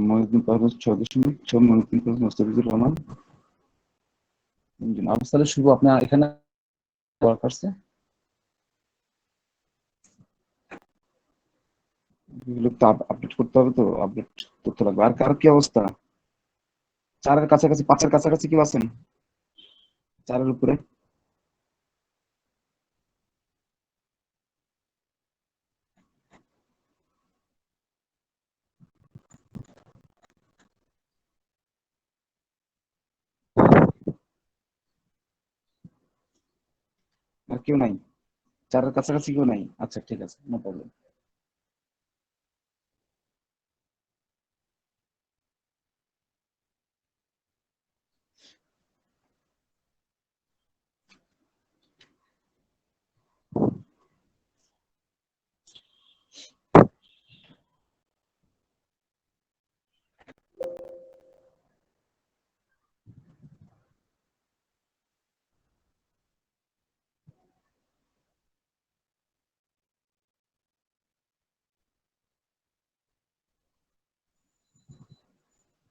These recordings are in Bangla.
মহিউদ্দিন পারভেজ 6.6, মহিউদ্দিন পারভেজ, মোস্তাফিজুর রহমান 3 জন। আবু সালেহ শুভ আপনার এখানে ওয়ার্কার্সে এগুলো তো আপডেট করতে হবে, তো আপডেট করতে লাগবে। আর কার কি অবস্থা? 4-এর কাছাকাছি, 5-এর কাছাকাছি কেউ আছেন? 4-এর উপরে? আর কেউ নাই? 4-এর কাছাকাছি কেউ নাই? আচ্ছা, ঠিক আছে, নো প্রবলেম।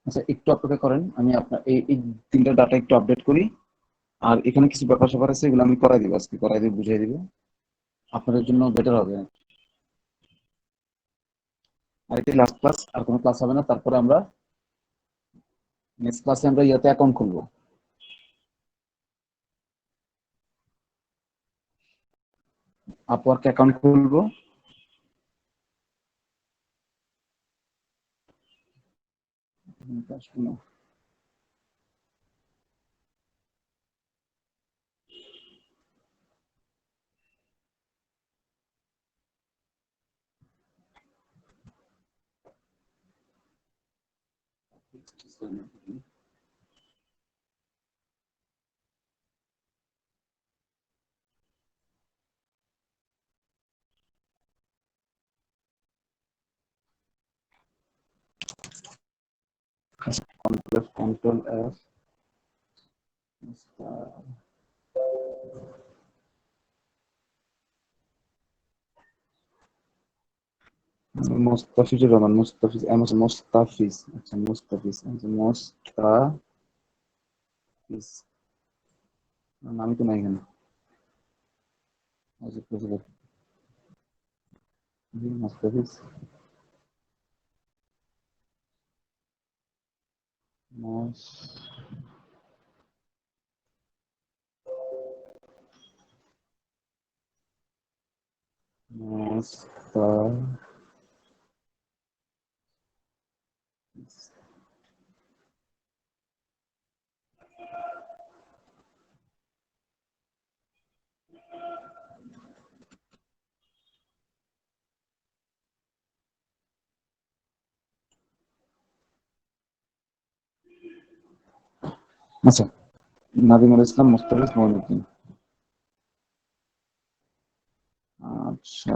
আচ্ছা, একটু অপেক্ষা করেন, আমি আপনার এই 3টা ডাটা একটু আপডেট করি। আর এখানে কিছু ব্যাপার স্যাপার আছে, এগুলো আমি করাই দিব, আজকে করাই দিব, বুঝিয়ে দিব, আপনাদের জন্য বেটার হবে। আর এটি লাস্ট ক্লাস, আর কোনো ক্লাস হবে না। তারপরে আমরা নেক্সট ক্লাসে আমরা ইয়াতে অ্যাকাউন্ট খুলবো, আপওয়ার্ক অ্যাকাউন্ট খুলবো। কন্ট্রোল এফ, মোস্তাফিজুর রহমান, মোস্তাফিজ, মোস্তাফিজ, আচ্ছা মোস্তাফিজ, আচ্ছা মোস্তাফিজ, নামই তো নাই এখানে। আচ্ছা, মোস্তাফিজ, মোস, মোস্তাফিজ। আচ্ছা, নাদিমুল ইসলাম, মোস্তাফিজ, মইনুদ্দিন। আচ্ছা,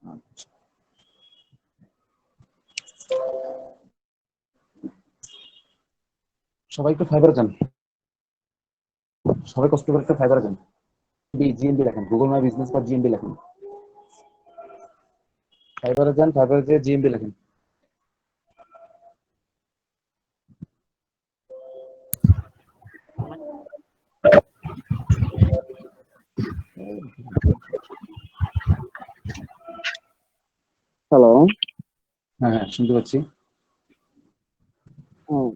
আচ্ছা। সবাই একটু ফাইবার যান, সবাই কষ্ট করে একটু ফাইবার যান। জিএমবি লেখেন, গুগল মাই বিজনেস বা জিএমবি লেখেন। ফাইবারে যান, ফাইবারে যেয়ে জিএমবি লেখেন। হ্যালো। হ্যাঁ, হ্যাঁ, শুনতে পাচ্ছি। হুম।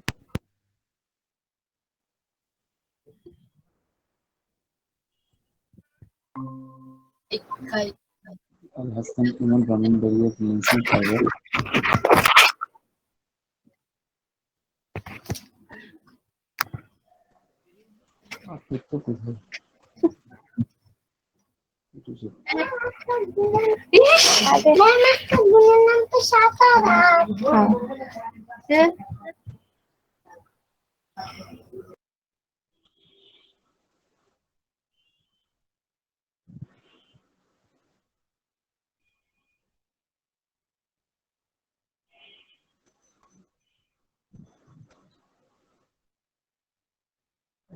আল হাসান ইমন, ব্রাহ্মণবাড়িয়া, বিএনসি, ফাইবার। আপনি তো কোথায়?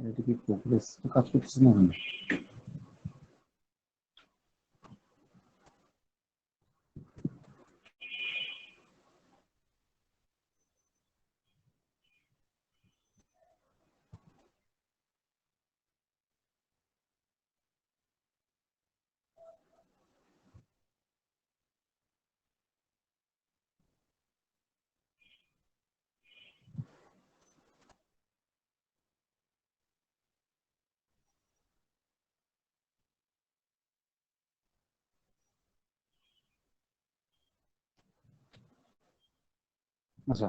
এটা কি প্রোগ্রেস কাজ করতেছে না? আচ্ছা,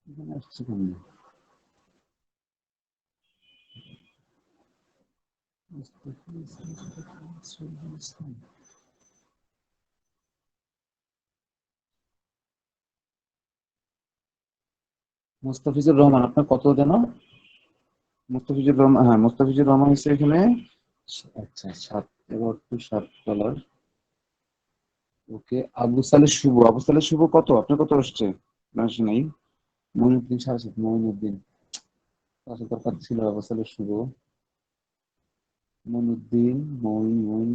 এখানে আসছে কেন? মুস্তাফিজুর রহমান, আপনার কত যেন? মুস্তাফিজুর রহমান, হ্যাঁ মুস্তাফিজুর রহমান হচ্ছে এখানে। আচ্ছা, 7 11 7 ওকে। আবু সালে শুভ কত, আপনার কত আসছে? না আসে নাই। মইনুদ্দিন 7.5, মইনুদ্দিন পাশে দরকার ছিল। আবু সালে শুভ, মইনুদ্দিন, মইনুদ্দিন,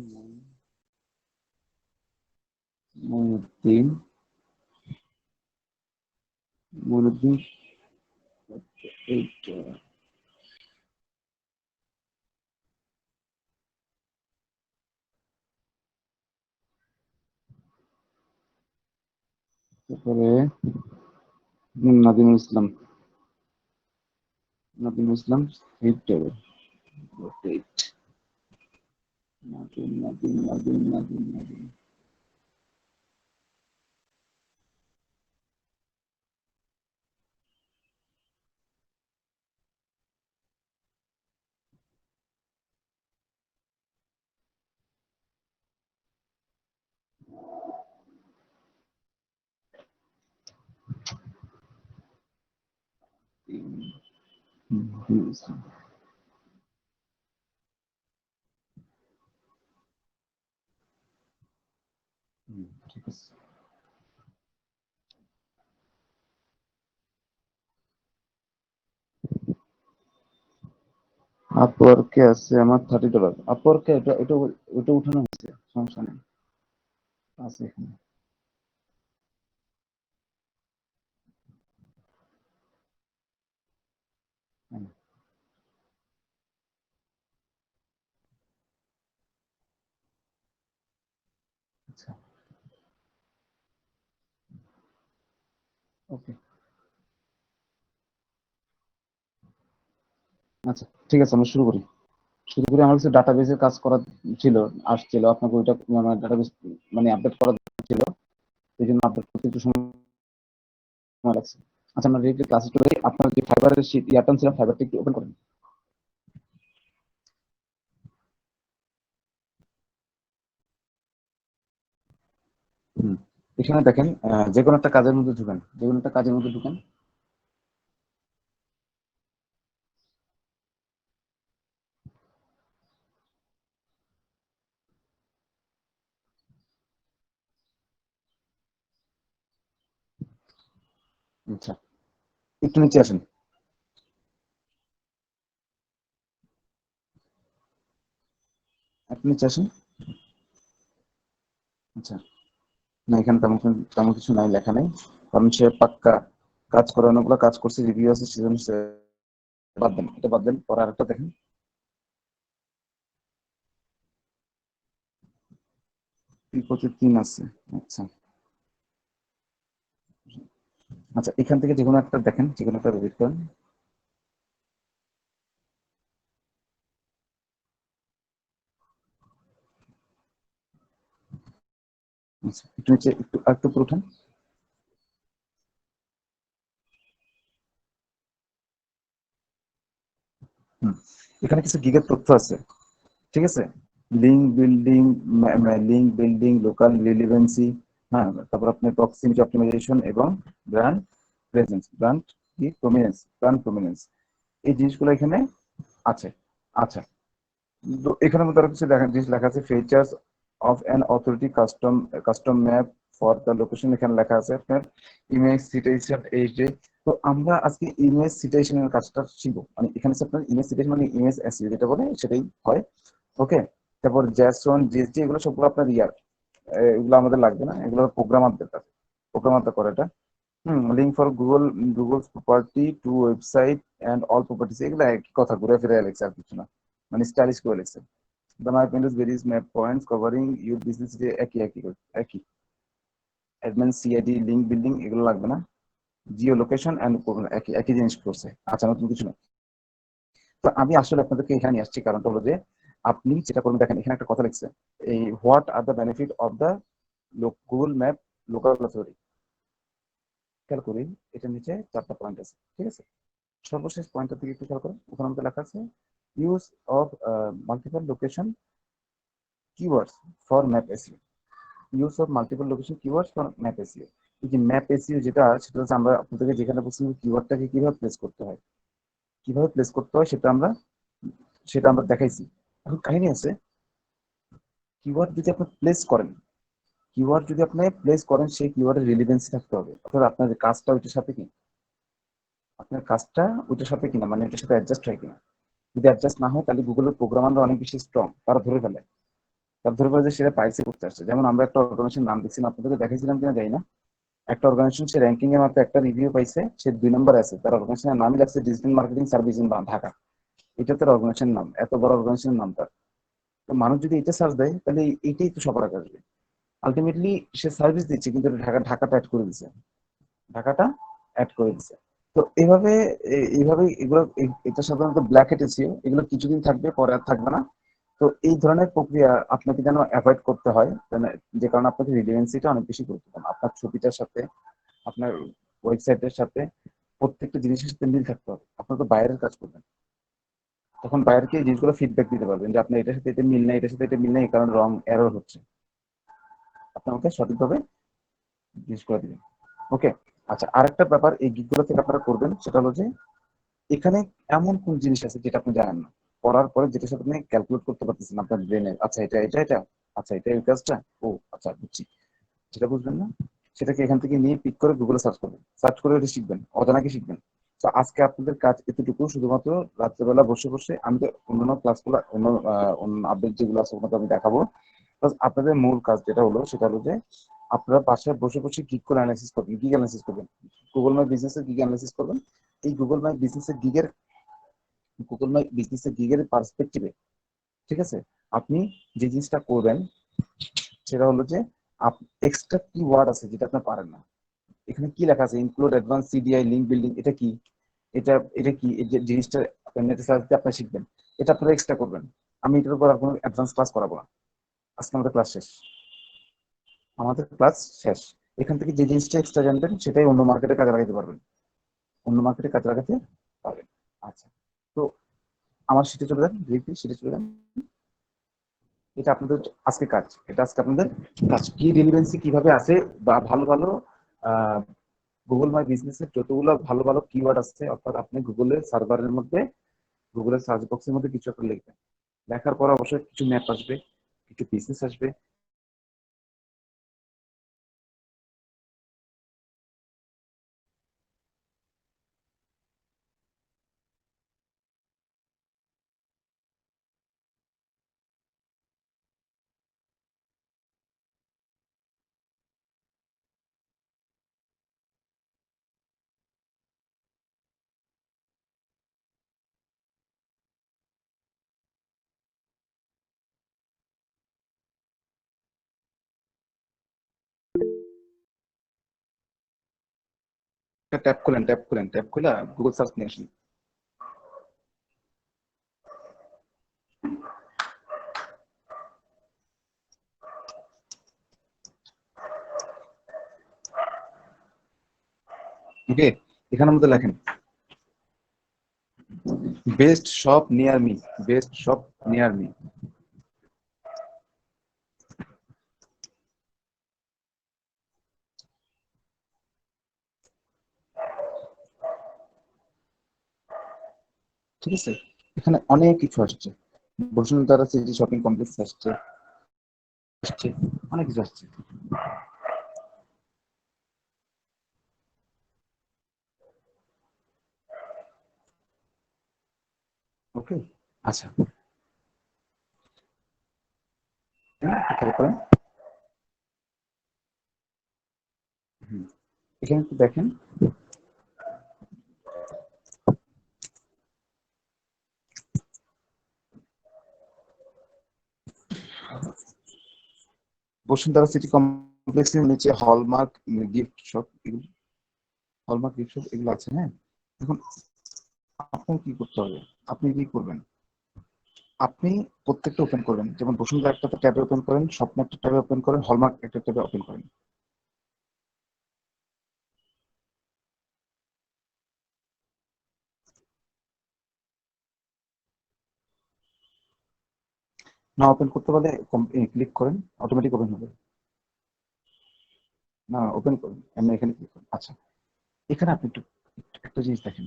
মইনুদ্দিন 8। তারপরে নাদিমুল ইসলাম, নাদিমুল ইসলাম 8 8। নাদিম, নাদিম, নাদিম, নাদিম, নাদিম। নাদিম ইসলাম। ঠিক আছে। আপওয়ার্কে আছে আমার $30। আপওয়ার্কে এটা ওটা উঠানো হয়েছে, সমস্যা নেই, আছে এখানে। হ্যাঁ, আচ্ছা, ওকে, আচ্ছা, ঠিক আছে, আমরা শুরু করি। আমার কাছে ডাটাবেজের কাজ করা ছিল, আসছিল আপনাকে ওইটা, আমার ডাটাবেজ মানে আপডেট করা ছিল, এই জন্য আপডেট করতে একটু সময় লাগছে। আচ্ছা, আমরা ডিরেক্টলি ক্লাসে চলে যাই। আপনার যে ফাইবারের শীট ইয়ারটা ছিল, ফাইবারটা একটু ওপেন করেন। হুম, এখানে দেখেন, যে কোনো একটা কাজের মধ্যে ঢুকেন, যে কোনো একটা কাজের মধ্যে ঢুকেন। আচ্ছা, একটু নিচে আসেন, একটু নিচে আসেন। আচ্ছা, না এখানে তেমন কিছু নাই, লেখা নাই, কারণ সে পাক্কা কাজ করে, অনেকগুলো কাজ করছে, রিভিউ আছে, সেজন্য বাদ দেন, এটা বাদ দেন। পরে আরেকটা দেখেন, বিপদে 3 আছে। আচ্ছা, আচ্ছা, এখান থেকে যে কোনো একটা দেখেন, যে কোনো একটা রিভিউ করেন। আচ্ছা, একটু নিচে, একটু আরেকটু উপরে উঠান। হুম, এখানে কিছু গিগের তথ্য আছে, ঠিক আছে? লিঙ্ক বিল্ডিং, লোকাল রিলেভেন্সি, হ্যাঁ, তারপর আপনার প্রক্সিমিটি অপটিমাইজেশন এবং ব্র্যান্ড প্রেজেন্স, ব্র্যান্ড প্রমিনেন্স, এই জিনিসগুলো এখানে আছে। আচ্ছা, তো এখানের মধ্যে আরো কিছু জিনিস লেখা আছে। Features of an authority custom map for the location, এখানে লেখা আছে আপনার ইমেজ সিটেশন, এই যে। তো আমরা আজকে ইমেজ সিটেশনের কাজটা শিখবো, মানে এখানে হচ্ছে আপনার ইমেজ সিটেশন মানে ইমেজ এসইও যেটা বলে সেটাই হয়। ওকে, তারপর জ্যাসন, জিএসটি, এগুলো সবগুলো আপনার ইয়ার, এগুলো আমাদের লাগবে না, এগুলো প্রোগ্রামারদের কাছে, প্রোগ্রামাররা করে এটা। Link for Google's property two website and all properties, এগুলো একই কথা, ঘুরে ফিরে লেখছে আর কিছু না, মানে স্টাইলিশ করে লেখছে। The map Windows various map points covering your business, একই একই একই। অ্যাডমিন সিআইডি লিঙ্ক বিল্ডিং এগুলো লাগবে না। জিও লোকেশন অ্যান্ড একই একই জিনিস করছে। আচ্ছা, নতুন কিছু না। তো আমি আসলে আপনাদেরকে এখানে নিয়ে আসছি, কারণটা হলো যে আপনি যেটা করবেন, দেখেন এখানে একটা কথা লিখছে, এই what are the benefit of the Google map local authority. খেয়াল করি, এটার নিচে 4টা পয়েন্ট আছে, ঠিক আছে? সর্বশেষ পয়েন্টটার দিকে একটু খেয়াল করেন, ওখানে আমাদের লেখা আছে use of multiple location keywords for map SEO. Use of multiple location keywords for map SEO. এই যে ম্যাপ এসইও যেটা, সেটা হচ্ছে আমরা আপনাদেরকে যেখানে বলছি কিওয়ার্ডটাকে কিভাবে প্লেস করতে হয়, কিভাবে প্লেস করতে হয় সেটা আমরা দেখাইছি। এখন কাহিনী আছে, কিওয়ার্ড যদি আপনি প্লেস করেন, কিওয়ার্ড যদি আপনি প্লেস করেন, সেই কিওয়ার্ডের রিলিভেন্সি থাকতে হবে, অর্থাৎ আপনার যে কাজটা ওইটার সাথে কি, আপনার কাজটা ওইটার সাথে কিনা, মানে ওইটার সাথে অ্যাডজাস্ট হয় কিনা। যদি অ্যাডজাস্ট না হয়, তাহলে গুগলের প্রোগ্রামাররা অনেক বেশি স্ট্রং, তারা ধরে ফেলে। তারা ধরে ফেলে যে সেটা পাইসে করতে আসছে। যেমন আমরা একটা অর্গানাইজেশন নাম দিচ্ছিলাম, আপনাদেরকে দেখাইছিলাম কিনা জানি না। একটা অর্গানাইজেশন, সে র্যাঙ্কিং এর মাত্র একটা রিভিউ পাইছে, সে 2 নম্বরে আছে, তার অর্গানাইজেশনের নামই লাগছে digital marketing service in Dhaka. এটা তার অর্গানাইজেশন নাম, এত বড় অর্গানাইজেশনের নাম তার। তো মানুষ যদি এটা সার্চ দেয়, তাহলে এইটাই তো সবার আগে আসবে। আলটিমেটলি সে সার্ভিস দিচ্ছে, কিন্তু ঢাকাটা অ্যাড করে দিচ্ছে, ঢাকাটা অ্যাড করে দিচ্ছে। তো এইভাবে এইভাবে এগুলো এটা সাধারণত ব্ল্যাক হেট এসিও, এগুলো কিছুদিন থাকবে, পরে আর থাকবে না। তো এই ধরনের প্রক্রিয়া আপনাকে যেন অ্যাভয়েড করতে হয়, যে কারণে আপনাকে রিলেভেন্সিটা অনেক বেশি গুরুত্বপূর্ণ। আপনার ছবিটার সাথে, আপনার ওয়েবসাইটের সাথে, প্রত্যেকটা জিনিসের সাথে মিল থাকতে হবে। আপনার তো বাইরের কাজ করবেন, তখন বাইরেকে এই জিনিসগুলো ফিডব্যাক দিতে পারবেন যে আপনার এটার সাথে এটা মিল নাই, এটার সাথে এটা মিল নাই, এই কারণে রং এরর হচ্ছে। আপনি আমাকে সঠিকভাবে জিনিস করে দিবেন। ওকে। আচ্ছা, আরেকটা ব্যাপার এই গিকগুলো থেকে আপনারা করবেন, সেটা হলো যে এখানে এমন কোন জিনিস আছে যেটা আপনি জানেন না, করার পরে যেটার সাথে আপনি ক্যালকুলেট করতে পারতেছেন আপনার ব্রেনে, আচ্ছা এটা এটা এটা, আচ্ছা এটা এই কাজটা, ও আচ্ছা বুঝছি। যেটা বুঝবেন না, সেটাকে এখান থেকে নিয়ে পিক করে গুগলে সার্চ করবেন, সার্চ করে এটা শিখবেন, অজানাকে শিখবেন। তো আজকে আপনাদের কাজ এতটুকু, শুধুমাত্র রাত্রেবেলা বসে বসে, আমি তো অন্যান্য ক্লাসগুলো, অন্য আপডেট যেগুলো আছে ওগুলো তো আমি দেখাবো। Plus আপনাদের মূল কাজ যেটা হলো, সেটা হলো যে আপনারা বাসায় বসে বসে গিগ করে অ্যানালাইসিস করবেন, গিগ অ্যানালাইসিস করবেন, গুগল মাই বিজনেসের গিগ অ্যানালাইসিস করবেন। এই গুগল মাই বিজনেসের গিগের পার্সপেক্টিভে, ঠিক আছে, আপনি যে জিনিসটা করবেন, সেটা হলো যে এক্সট্রা কি ওয়ার্ড আছে যেটা আপনি পারেন না। এখানে কি লেখা আছে, include advance CDI link building, এটা কি, এটা কি, এই যে জিনিসটা আপনার নেটে সার্চ দিয়ে আপনি শিখবেন, এটা আপনারা এক্সট্রা করবেন। আমি এটার উপর আর কোনো অ্যাডভান্স ক্লাস করাবো না। আজকে আমাদের ক্লাস শেষ, আমাদের ক্লাস শেষ। এখান থেকে যে জিনিসটা এক্সট্রা জানবেন, সেটাই অন্য মার্কেটে কাজে লাগাতে পারবেন, অন্য মার্কেটে কাজে লাগাতে পারবেন। আচ্ছা, তো আমার সিটে চলে যান, ডিরেক্টলি সিটে চলে যান। এটা আপনাদের আজকে কাজ, এটা আজকে আপনাদের কাজ, কি রিলিভেন্সি কিভাবে আছে, বা ভালো ভালো গুগল মাই বিজনেসের যতগুলো ভালো ভালো কিওয়ার্ড আছে, অর্থাৎ আপনি গুগলের সার্ভারের মধ্যে, গুগলের সার্চ বক্সের মধ্যে কিছু একটা লিখবেন। লেখার পর অবশ্যই কিছু ম্যাপ আসবে, কিছু বিজনেস আসবে। একটা ট্যাব খুলে গুগল সার্চ নিয়ে আসুন। ওকে, এখানের মধ্যে লেখেন best shop near me, best shop near me. ঠিক আছে, এখানে অনেক কিছু আসছে, বসুন্ধরা সিটি শপিং কমপ্লেক্স আসছে, আসছে, অনেক কিছু আসছে। ওকে। আচ্ছা, হ্যাঁ, একটু খেয়াল করেন। এখানে একটু দেখেন, বসুন্ধরা সিটি কমপ্লেক্সের নিচে হলমার্ক গিফট শপ, এগুলো হলমার্ক গিফট শপ এগুলো আছে। হ্যাঁ, এখন আপনার কি করতে হবে, আপনি কি করবেন, আপনি প্রত্যেকটা ওপেন করবেন। যেমন বসুন্ধরা একটা ট্যাবে ওপেন করেন, স্বপ্ন একটা ট্যাবে ওপেন করেন, হলমার্ক একটা ট্যাবে ওপেন করেন। না ওপেন করতে পারলে ক্লিক করেন, অটোমেটিক ওপেন হবে। না ওপেন করুন, এমনি এখানে ক্লিক করুন। আচ্ছা, এখানে আপনি একটু একটা জিনিস দেখেন,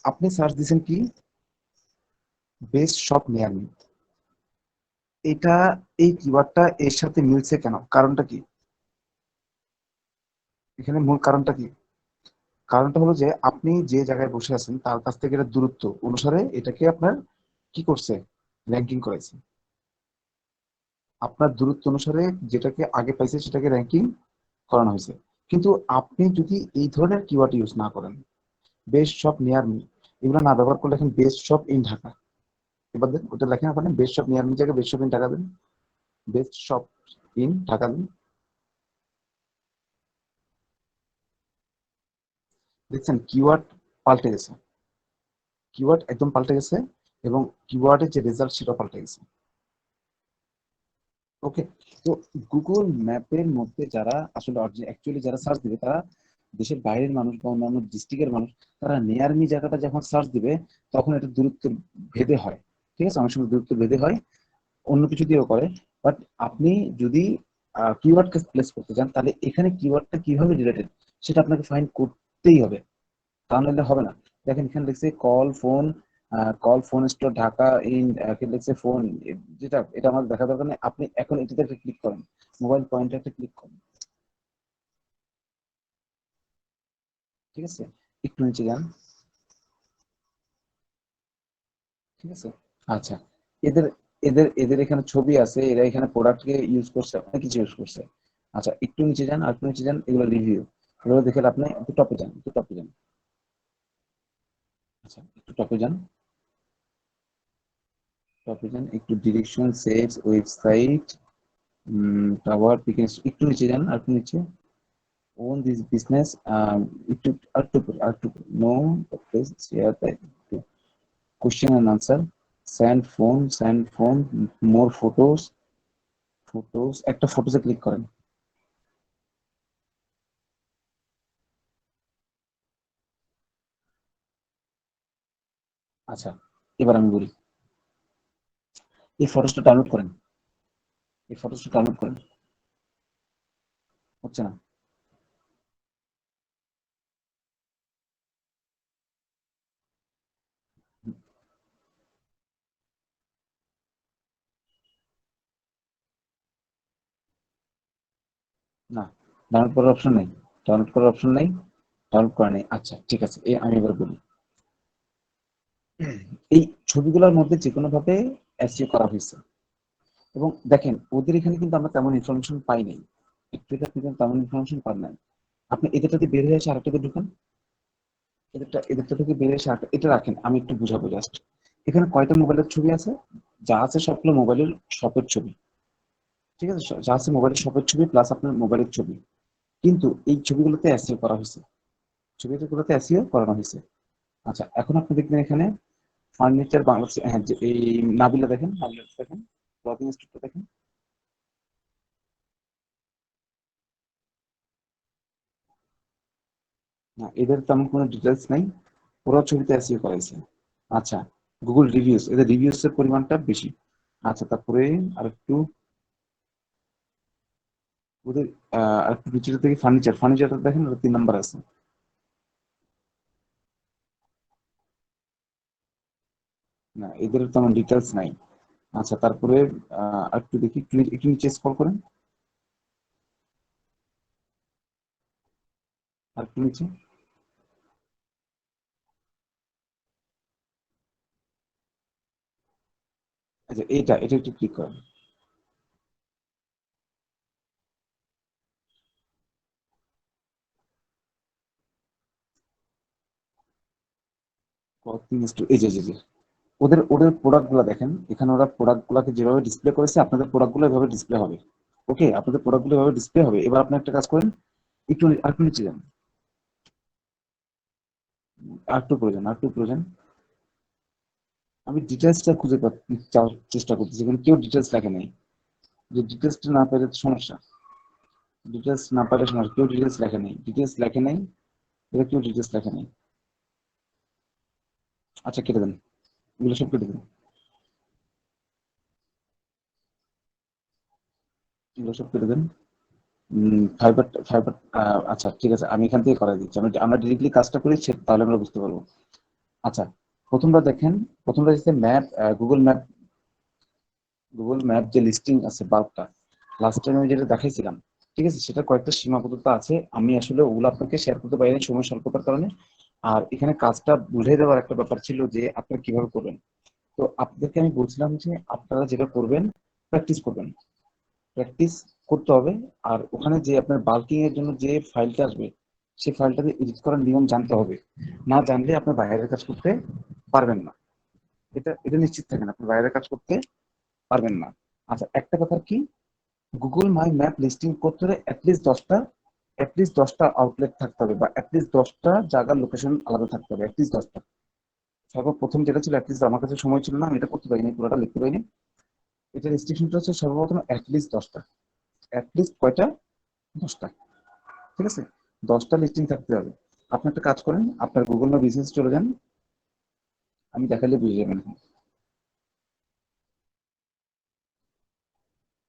আপনি সার্চ দিয়েছেন কি, বেস্ট শপ নিয়ার মি। এটা, এই কিওয়ার্ডটা এর সাথে মিলছে কেন, কারণটা কি, এখানে মূল কারণটা কি? কারণটা হলো যে আপনি যে জায়গায় বসে আছেন তার কাছ থেকে এটা দূরত্ব অনুসারে এটাকে আপনার কি করছে, র্যাঙ্কিং করেছে। আপনার দূরত্ব অনুসারে যেটাকে আগে পাইছে সেটাকে র্যাঙ্কিং করানো হয়েছে। কিন্তু আপনি যদি এই ধরনের কিওয়ার্ড ইউজ না করেন, বেস্ট শপ নিয়ার মি এগুলো না ব্যবহার করলে, এখন বেস্ট শপ ইন ঢাকা, এবার দেন ওটা লেখেন ওখানে, বেস্ট শপ নিয়ার মি জায়গায় বেস্ট শপ ইন ঢাকা দেন, বেস্ট শপ ইন ঢাকা দেন। দেখছেন কিওয়ার্ড পাল্টে গেছে, কিওয়ার্ড একদম পাল্টে গেছে, এবং কিওয়ার্ডের যে রেজাল্ট সেটা পাল্টে গেছে। ওকে, তো গুগল ম্যাপের মধ্যে যারা আসলে অ্যাকচুয়ালি যারা সার্চ দিবে, তারা দেশের বাইরের মানুষ বা অন্যান্য ডিস্ট্রিক্টের মানুষ, তারা নিয়ার মি জায়গাটা যখন সার্চ দিবে তখন এটা দূরত্ব ভেদে হয়। ঠিক আছে, অনেক সময় দূরত্ব ভেদে হয়, অন্য কিছু দিয়েও করে। বাট আপনি যদি কিওয়ার্ডকে প্লেস করতে চান, তাহলে এখানে কিওয়ার্ডটা কিভাবে রিলেটেড সেটা আপনাকে ফাইন্ড করতেই হবে, তা নাহলে হবে না। দেখেন এখানে লিখছে call phone, call phone store Dhaka in, লিখছে ফোন, যেটা এটা আমার দেখা দরকার নেই। আপনি এখন এটাতে একটা ক্লিক করেন, মোবাইল পয়েন্টে একটা ক্লিক করেন। ঠিক আছে, একটু নিচে যান। ঠিক আছে, আচ্ছা, এদের এদের এদের এখানে ছবি আছে, এরা এখানে প্রোডাক্টকে ইউজ করছে, অনেক কিছু ইউজ করছে। আচ্ছা, একটু নিচে যান, আর একটু নিচে যান, এগুলো রিভিউ, এগুলো দেখে আপনি একটু টপে যান, একটু টপে যান। আচ্ছা, একটু টপে যান, টপে যান, একটু direction sets website, tower Pekin, একটু নিচে যান, আর একটু নিচে, own this business, একটু আর একটু no please share that question and answer, send phone, more photos, photos একটা ফটোসে ক্লিক করেন। আচ্ছা, এবার আমি বলি, এই ফটোসটা ডাউনলোড করেন, এই ফটোসটা ডাউনলোড করেন, হচ্ছে না। না, ডাউনলোড করার অপশন নেই, ডাউনলোড করার অপশন নেই, ডাউনলোড করা নেই। আচ্ছা ঠিক আছে, আমি এবার বলি, এই ছবিগুলোর মধ্যে যে কোনো ভাবে এসইও করা হয়েছে, এবং দেখেন ওদের এখানে কিন্তু আমরা তেমন ইনফরমেশন পাই নাই, একটু আপনি কিন্তু তেমন ইনফরমেশন পান নাই। আপনি এদেরটাতে বের হয়ে এসে আরেকটাতে ঢুকান, এদেরটা থেকে বের হয়ে এসে এটা রাখেন, আমি একটু বুঝাবো জাস্ট। এখানে কয়টা মোবাইলের ছবি আছে, যা আছে সবগুলো মোবাইলের শপের ছবি। ঠিক আছে, যা আছে মোবাইলের শপের ছবি প্লাস আপনার মোবাইলের ছবি, কিন্তু এই ছবিগুলোতে এসইও করা হয়েছে, ছবিগুলোতে এসইও করানো হয়েছে। আচ্ছা, এখন আপনি দেখবেন এখানে ফার্নিচার বাংলাদেশ, হ্যাঁ এই নাবিলা দেখেন, নাবিলা দেখেন, ক্লথিং স্টোরটা দেখেন। না, এদের তেমন কোনো ডিটেলস নাই, ওরা ছবিতে এসইও করাইছে। আচ্ছা, গুগল রিভিউস, এদের রিভিউস এর পরিমাণটা বেশি। আচ্ছা, তারপরে আরেকটু ওদের আরেকটু নিচের থেকে ফার্নিচারটা দেখেন, ওটা 3 নাম্বার আছে। না, এদের তেমন ডিটেলস নাই। আচ্ছা, তারপরে আরেকটু দেখি, একটু নিচে স্ক্রল করেন, আরেকটু নিচে। আচ্ছা, এটা একটু ক্লিক করেন। এই যে ওদের ওদের প্রোডাক্ট গুলা দেখেন, এখানে ওরা প্রোডাক্ট গুলাকে যেভাবে ডিসপ্লে করেছে আপনাদের প্রোডাক্ট গুলো এভাবে ডিসপ্লে হবে। ওকে, আপনাদের প্রোডাক্ট গুলো এভাবে ডিসপ্লে হবে। এবার আপনি একটা কাজ করেন, একটু আরেকটু নিচে যান, আর একটু প্রয়োজন। আমি ডিটেলসটা খুঁজে চাওয়ার চেষ্টা করতেছি, কিন্তু কেউ ডিটেলস লেখে নাই। যে ডিটেলসটা না পেলে তো সমস্যা, ডিটেলস না পারে সমস্যা, কেউ ডিটেলস লেখে নাই, এটা কেউ ডিটেলস লেখে নাই। আচ্ছা কেটে দেন, এগুলো সব কেটে দেন, এগুলো সব কেটে দেন। ফাইবার ফাইবার, আচ্ছা ঠিক আছে, আমি এখান থেকে করাই দিচ্ছি। আমরা ডিরেক্টলি কাজটা করি, তাহলে আমরা বুঝতে পারবো। আচ্ছা, প্রথমবার দেখেন, প্রথমটা হচ্ছে ম্যাপ, গুগল ম্যাপ যে লিস্টিং আছে বাল্বটা, লাস্ট টাইম আমি যেটা দেখাইছিলাম, ঠিক আছে, সেটা কয়েকটা সীমাবদ্ধতা আছে, আমি আসলে ওগুলো আপনাকে শেয়ার করতে পারিনি সময় স্বল্পতার কারণে। আর এখানে কাজটা বুঝে দেওয়ার একটা ব্যাপার ছিল যে আপনারা কিভাবে করবেন। তো আপনাদেরকে আমি বলছিলাম যে আপনারা যেটা করবেন, প্র্যাকটিস করবেন, প্র্যাকটিস করতে হবে। আর ওখানে যে আপনার বাল্কিং এর জন্য যে ফাইলটা আসবে, সেই ফাইলটাকে এডিট করার নিয়ম জানতে হবে। না জানলে আপনার বাইরের কাজ করতে পারবেন না, এটা এটা নিশ্চিত থাকেন, আপনি বাইরের কাজ করতে পারবেন না। আচ্ছা, একটা কথা কি, গুগল মাই ম্যাপ লিস্টিং করতে হলে অ্যাটলিস্ট 10টা আউটলেট থাকতে হবে, বা অ্যাটলিস্ট 10টা জায়গার লোকেশন আলাদা থাকতে হবে, অ্যাটলিস্ট 10টা। সর্বপ্রথম যেটা ছিল, অ্যাটলিস্ট আমার কাছে সময় ছিল না, আমি এটা করতে পারিনি, পুরোটা লিখতে পারিনি। এটা রেস্ট্রিকশনটা হচ্ছে সর্বপ্রথম অ্যাটলিস্ট 10টা। অ্যাটলিস্ট কয়টা? 10টা। ঠিক আছে, 10টা লিস্টিং থাকতে হবে। আপনি একটা কাজ করেন, আপনার গুগল ম্যাপ বিজনেস চলে যান, আমি দেখালে বুঝে যাবেন।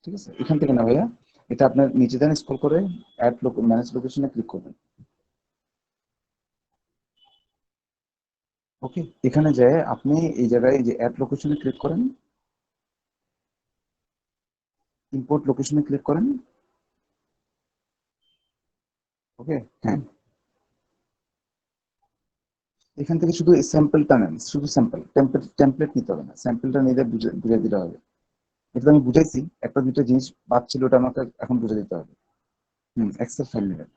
ঠিক আছে, এখান থেকে না ভাইয়া, এটা আপনার নিচে দেন, স্ক্রল করে ম্যানেজ লোকেশনে ক্লিক করবেন। ওকে, এখানে যায় আপনি এই জায়গায় যে অ্যাড লোকেশনে ক্লিক করেন, ইম্পোর্ট লোকেশনে ক্লিক করেন। ওকে, হ্যাঁ, এখান থেকে শুধু স্যাম্পলটা নেন, শুধু টেমপ্লেট নিতে হবে না, স্যাম্পলটা নিলে বুঝে বুঝে দিতে হবে। এটা তো আমি বুঝাইছি, একটা দুটো জিনিস বাদ ছিল, ওটা আমাকে এখন বুঝে দিতে হবে। এক্সেল ফাইল নেবেন।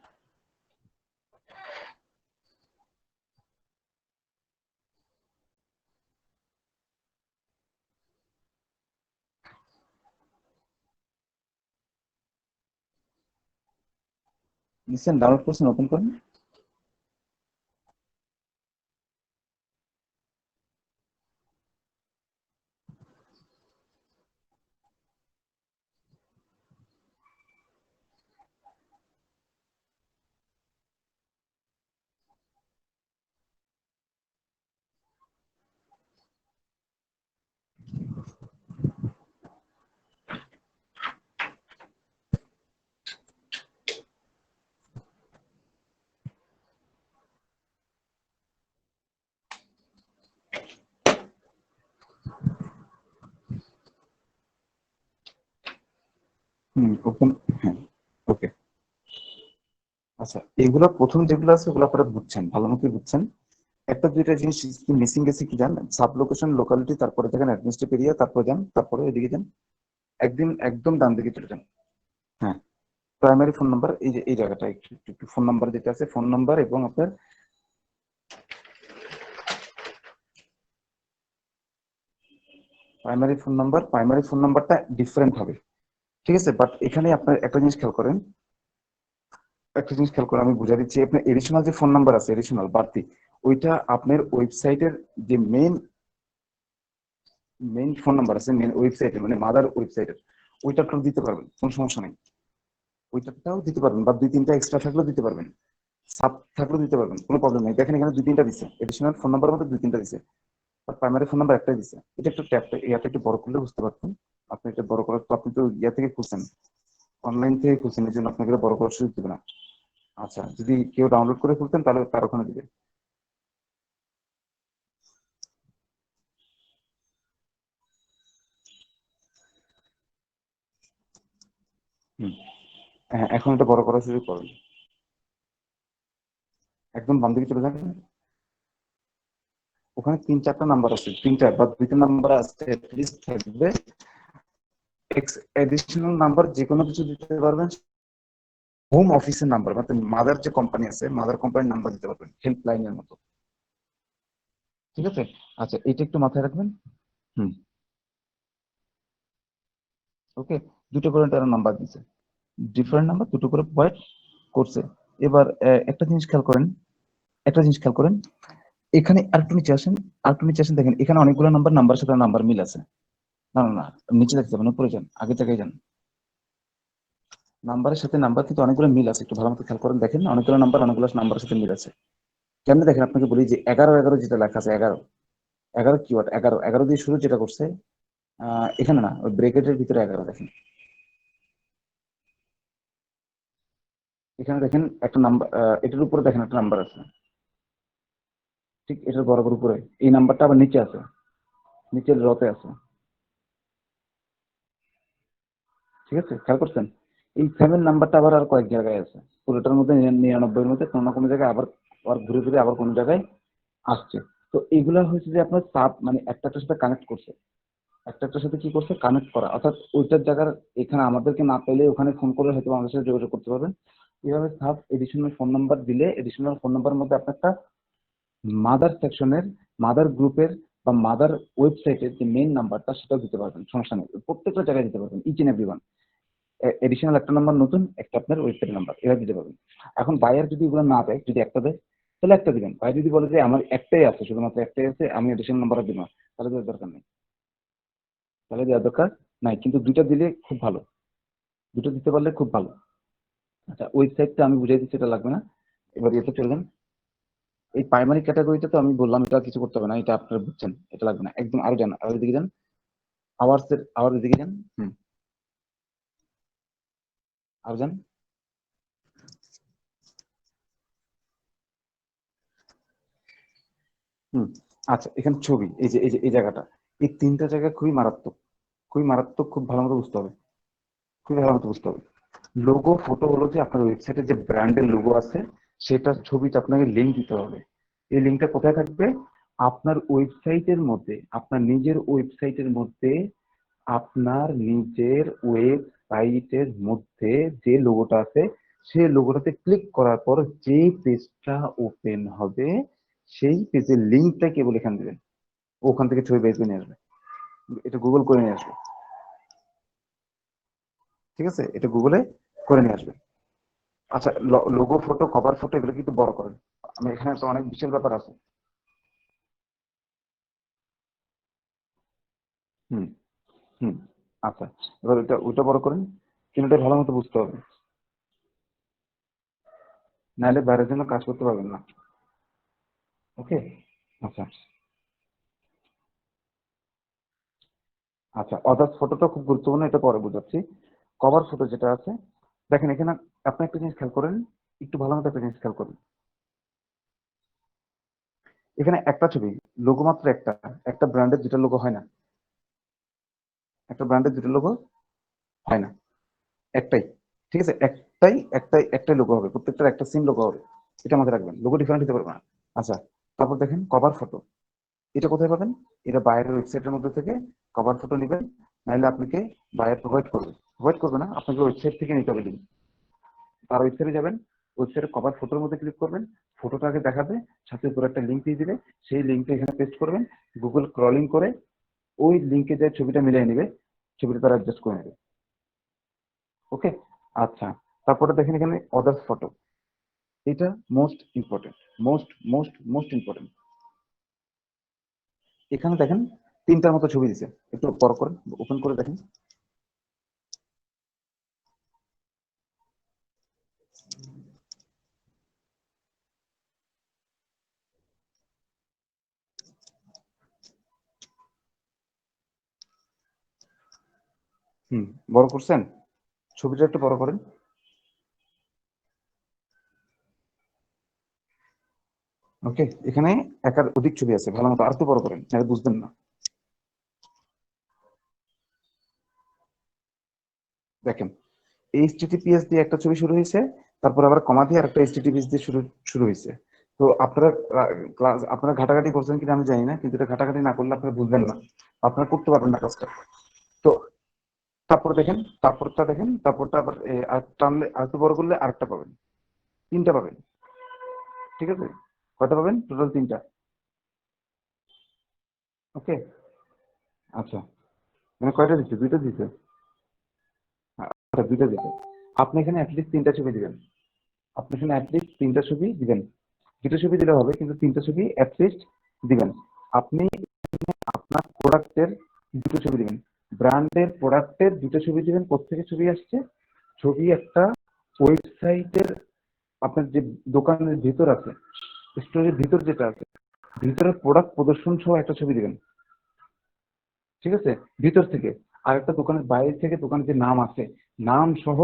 নিশ্চয় ডাউনলোড করছেন, ওপেন করেন। ওপেন, হ্যাঁ, ওকে। আচ্ছা, এগুলো প্রথম যেগুলো আছে ওগুলো আপনারা বুঝছেন, ভালো মতো বুঝছেন। একটা দুইটা জিনিস মিসিং গেছে কি জানেন, সাব লোকেশন, লোকালিটি, তারপরে দেখেন অ্যাডমিনিস্ট্রেটিভ এরিয়া, তারপরে যান, তারপরে এদিকে যান, একদিন একদম ডান দিকে চলে যান। হ্যাঁ, প্রাইমারি ফোন নাম্বার, এই যে এই জায়গাটা একটু একটু একটু ফোন নাম্বার যেটা আছে, ফোন নাম্বার এবং আপনার প্রাইমারি ফোন নাম্বারটা ডিফারেন্ট হবে। ঠিক আছে, বাট এখানে আপনার একটা জিনিস খেয়াল করে আমি বুঝা দিচ্ছি, আপনার এডিশনাল যে ফোন নাম্বার আছে, এডিশনাল বাড়তি, ওইটা আপনার ওয়েবসাইটের যে মেইন ফোন নাম্বার আছে, মেইন ওয়েবসাইটের মানে মাদার ওয়েবসাইটের, ওইটাও দিতে পারবেন, কোনো সমস্যা নেই। ওইটাও দিতে পারবেন, বা দুই তিনটা এক্সট্রা থাকলেও দিতে পারবেন, সাব থাকলেও দিতে পারবেন, কোনো প্রবলেম নেই। দেখেন এখানে দুই তিনটা দিচ্ছে, এডিশনাল ফোন নাম্বার মধ্যে দুই তিনটা দিচ্ছে, আর প্রাইমারি ফোন নাম্বার একটাই দিচ্ছে। এটা একটু ট্যাপটা ইয়াটা একটু বড় করলে বুঝতে পারতেন। আপনি এটা বড় করার তো, আপনি তো ইয়া থেকে খুঁজছেন, অনলাইন থেকে খুঁজছেন, এই জন্য আপনাকে এটা বড় করার সুযোগ দেবে না। আচ্ছা, যদি কেউ ডাউনলোড করে খুলতেন তাহলে তার ওখানে দিবে। হুম, হ্যাঁ, এখন এটা বড় করার সুযোগ পাবেন। একদম বাম দিকে চলে যান, ওখানে তিন চারটা নাম্বার আছে, তিনটা বা দুইটা নাম্বার আছে লিস্ট থাকবে। এডিশনাল নাম্বার যে কোনো কিছু দিতে পারবেন, হোম অফিসের নাম্বার মানে মাদার যে কোম্পানি আছে, মাদার কোম্পানির নাম্বার দিতে পারবেন, হেল্পলাইনের মতো। ঠিক আছে। আচ্ছা, এটা একটু মাথায় রাখবেন। হুম, ওকে। দুটো করে তারা নাম্বার দিছে, ডিফারেন্ট নাম্বার দুটো করে প্রোভাইড করছে। এবার একটা জিনিস খেয়াল করেন, একটা জিনিস খেয়াল করেন, এখানে আরেকটু নিচে আসেন, আরেকটু নিচে আসেন, দেখেন এখানে অনেকগুলো নাম্বারের সাথে নাম্বার মিল আছে। না না না, নিচে দেখতে যাবেন, উপরে যান, আগে জায়গায় যান। নাম্বারের সাথে নাম্বার কিন্তু অনেকগুলো মিল আছে, একটু ভালো মতো খেয়াল করেন, দেখেন অনেকগুলো নাম্বার অনেকগুলো নাম্বারের সাথে মিল আছে। কেমনে দেখেন আপনাকে বলি, যে 11 যেটা লেখা আছে, 11 কিওয়ার্ড, 11 দিয়ে শুরু যেটা করছে, এখানে না, ওই ব্রেকেটের ভিতরে 11 দেখেন। এখানে দেখেন একটা নাম্বার, এটার উপরে দেখেন একটা নাম্বার আছে, ঠিক এটার বরাবর উপরে এই নাম্বারটা আবার নিচে আছে, নিচের রতে আছে। ঠিক আছে, খেয়াল করছেন? এই 7 নাম্বারটা আবার আর কয়েক জায়গায় আছে, পুরোটার মধ্যে 99-এর মধ্যে কোনো না কোনো জায়গায় আবার আবার ঘুরে ঘুরে আবার কোনো জায়গায় আসছে। তো এগুলা হচ্ছে যে আপনার সাব, মানে একটার সাথে কানেক্ট করছে, একটার সাথে কি করছে, কানেক্ট করা, অর্থাৎ ওইটার জায়গার এখানে আমাদেরকে না পেলে ওখানে ফোন করে হয়তো আমাদের সাথে যোগাযোগ করতে পারবেন। এইভাবে সাব এডিশনাল ফোন নাম্বার দিলে, এডিশনাল ফোন নাম্বারের মধ্যে আপনার একটা মাদার সেকশনের, মাদার গ্রুপের বা মাদার ওয়েবসাইটের যে মেইন নাম্বারটা সেটাও দিতে পারবেন, সমস্যা নেই, প্রত্যেকটা জায়গায় দিতে পারবেন, each and every one. Additional একটা নাম্বার নতুন, একটা আপনার ওয়েবসাইট নাম্বার, এরা দিতে পারবেন। এখন বায়ার যদি এগুলো না দেয়, যদি একটা দেয় তাহলে একটা দিবেন, বায়ার যদি বলে যে আমার একটাই আছে, শুধুমাত্র একটাই আছে, আমি এডিশনাল নাম্বার দিব না, তাহলে দেওয়ার দরকার নেই, তাহলে দেওয়ার দরকার নাই, কিন্তু দুইটা দিলে খুব ভালো, দুটো দিতে পারলে খুব ভালো। আচ্ছা, ওয়েবসাইটটা আমি বুঝাই দিচ্ছি, এটা লাগবে না। এবার এতে চলে যান। এই প্রাইমারি ক্যাটাগরিটা তো আমি বললাম, এটা কিছু করতে হবে না, এটা আপনারা বুঝছেন, এটা লাগবে না একদম। আরো যান, আরো দিকে যান, আওয়ার দিকে যান। হুম, আরো যান। হুম, আচ্ছা, এখানে ছবি, এই যে এই জায়গাটা, এই তিনটা জায়গা খুবই মারাত্মক, খুবই মারাত্মক, খুব ভালো মতো বুঝতে হবে, খুবই ভালো মতো বুঝতে হবে। লোগো ফটো হলো যে আপনার ওয়েবসাইটে যে ব্র্যান্ডের লোগো আছে, সেটার ছবিটা আপনাকে লিঙ্ক দিতে হবে। এই লিঙ্কটা কোথায় থাকবে? আপনার ওয়েবসাইটের মধ্যে, আপনার নিজের ওয়েবসাইটের মধ্যে, আপনার নিজের ওয়েবসাইটের মধ্যে যে লোগোটা আছে, সেই লোগোটাতে ক্লিক করার পর যে পেজটা ওপেন হবে, সেই পেজের লিঙ্কটা কেবল এখানে দেবেন, ওখান থেকে ছবি বের করে নিয়ে আসবে, এটা গুগল করে নিয়ে আসবে। ঠিক আছে, এটা গুগলে করে নিয়ে আসবে। আচ্ছা, লোগো ফটো, কভার ফটো এগুলো কিন্তু বড় করেন, আমি এখানে তো অনেক বিশাল ব্যাপার আছে। হুম, হুম, আচ্ছা, এবার ওইটা বড় করেন, তিনটা ভালো মতো বুঝতে হবে, নাহলে বাইরের জন্য কাজ করতে পারবেন না। ওকে। আচ্ছা, আচ্ছা, অদার্স ফটোটা খুব গুরুত্বপূর্ণ, এটা পরে বুঝাচ্ছি। কভার ফটো যেটা আছে, দেখেন এখানে আপনি একটা জিনিস খেয়াল করেন, একটু ভালো মতো একটা জিনিস খেয়াল করেন। এখানে একটা ছবি, লোগো মাত্র একটা, একটা ব্র্যান্ডের দুটো লোগো হয় না, একটা ব্র্যান্ডের দুটো লোগো হয় না, একটাই। ঠিক আছে, একটাই লোগো হবে, প্রত্যেকটার একটা সিম লোগো হবে, এটা মাথায় রাখবেন, লোগো ডিফারেন্ট হতে পারবে না। আচ্ছা, তারপর দেখেন কভার ফটো, এটা কোথায় পাবেন? এটা বায়ারের ওয়েবসাইটের মধ্যে থেকে কভার ফটো নেবেন, নাহলে আপনাকে বায়ার প্রোভাইড করবে না, আপনাকে ওয়েবসাইট থেকে নিতে হবে লিঙ্ক। তার ওয়েবসাইটে যাবেন, ওয়েবসাইটে কভার ফটোর মধ্যে ক্লিক করবেন, ফটোটাকে দেখাবে, সাথে উপরে একটা লিঙ্ক দিয়ে দিবে, সেই লিঙ্কটা এখানে পেস্ট করবেন, গুগল ক্রলিং করে ওই লিঙ্কে যে ছবিটা মিলিয়ে নেবে, ছবিটা তারা অ্যাডজাস্ট করে নেবে। ওকে। আচ্ছা, তারপরে দেখেন এখানে অদার্স ফটো, এটা মোস্ট ইম্পর্টেন্ট, মোস্ট ইম্পর্টেন্ট। এখানে দেখেন তিনটার মতো ছবি দিছে, একটু বড় করেন, ওপেন করে দেখেন। হুম, বড় করছেন, ছবিটা একটু বড় করেন। ওকে, এখানে একার অধিক ছবি আছে, ভালো মতো আর একটু বড় করেন, নাহলে বুঝবেন না। দেখেন, এইচটিটিপিএস দিয়ে একটা ছবি শুরু হয়েছে, তারপর আবার কমা দিয়ে আরেকটা এইচটিটিপিএস দিয়ে শুরু শুরু হয়েছে। তো আপনারা ক্লাস, আপনারা ঘাটাঘাটি করছেন কিনা আমি জানি না, কিন্তু এটা ঘাটাঘাটি না করলে আপনারা বুঝবেন না, আপনারা করতে পারবেন না কাজটা। তো তারপর দেখেন, তারপরটা আবার আর টানলে, আর একটু বড় করলে আরেকটা পাবেন, তিনটা পাবেন। ঠিক আছে, কয়টা পাবেন? টোটাল তিনটা। ওকে। আচ্ছা, মানে কয়টা দিচ্ছে? দুইটা দিচ্ছে। আচ্ছা, দুইটা দিচ্ছে। আপনি এখানে অ্যাটলিস্ট তিনটা ছবি দিবেন। আপনি এখানে অ্যাটলিস্ট তিনটা ছবি দিবেন। দুটো ছবি দিলে হবে, কিন্তু তিনটা ছবি অ্যাটলিস্ট দিবেন। আপনি আপনার প্রোডাক্টের দুটো ছবি দিবেন, ব্র্যান্ডের প্রোডাক্টের দুটো ছবি দিবেন। কোত্থেকে ছবি আসছে? ছবি একটা ওয়েবসাইটের, আপনার যে দোকানের ভিতর আছে, স্টোরের ভিতর যেটা আছে, ভিতরের প্রোডাক্ট প্রদর্শন সহ একটা ছবি দিবেন। ঠিক আছে? ভিতর থেকে। আর একটা দোকানের বাইরে থেকে দোকানের যে নাম আছে, নাম সহ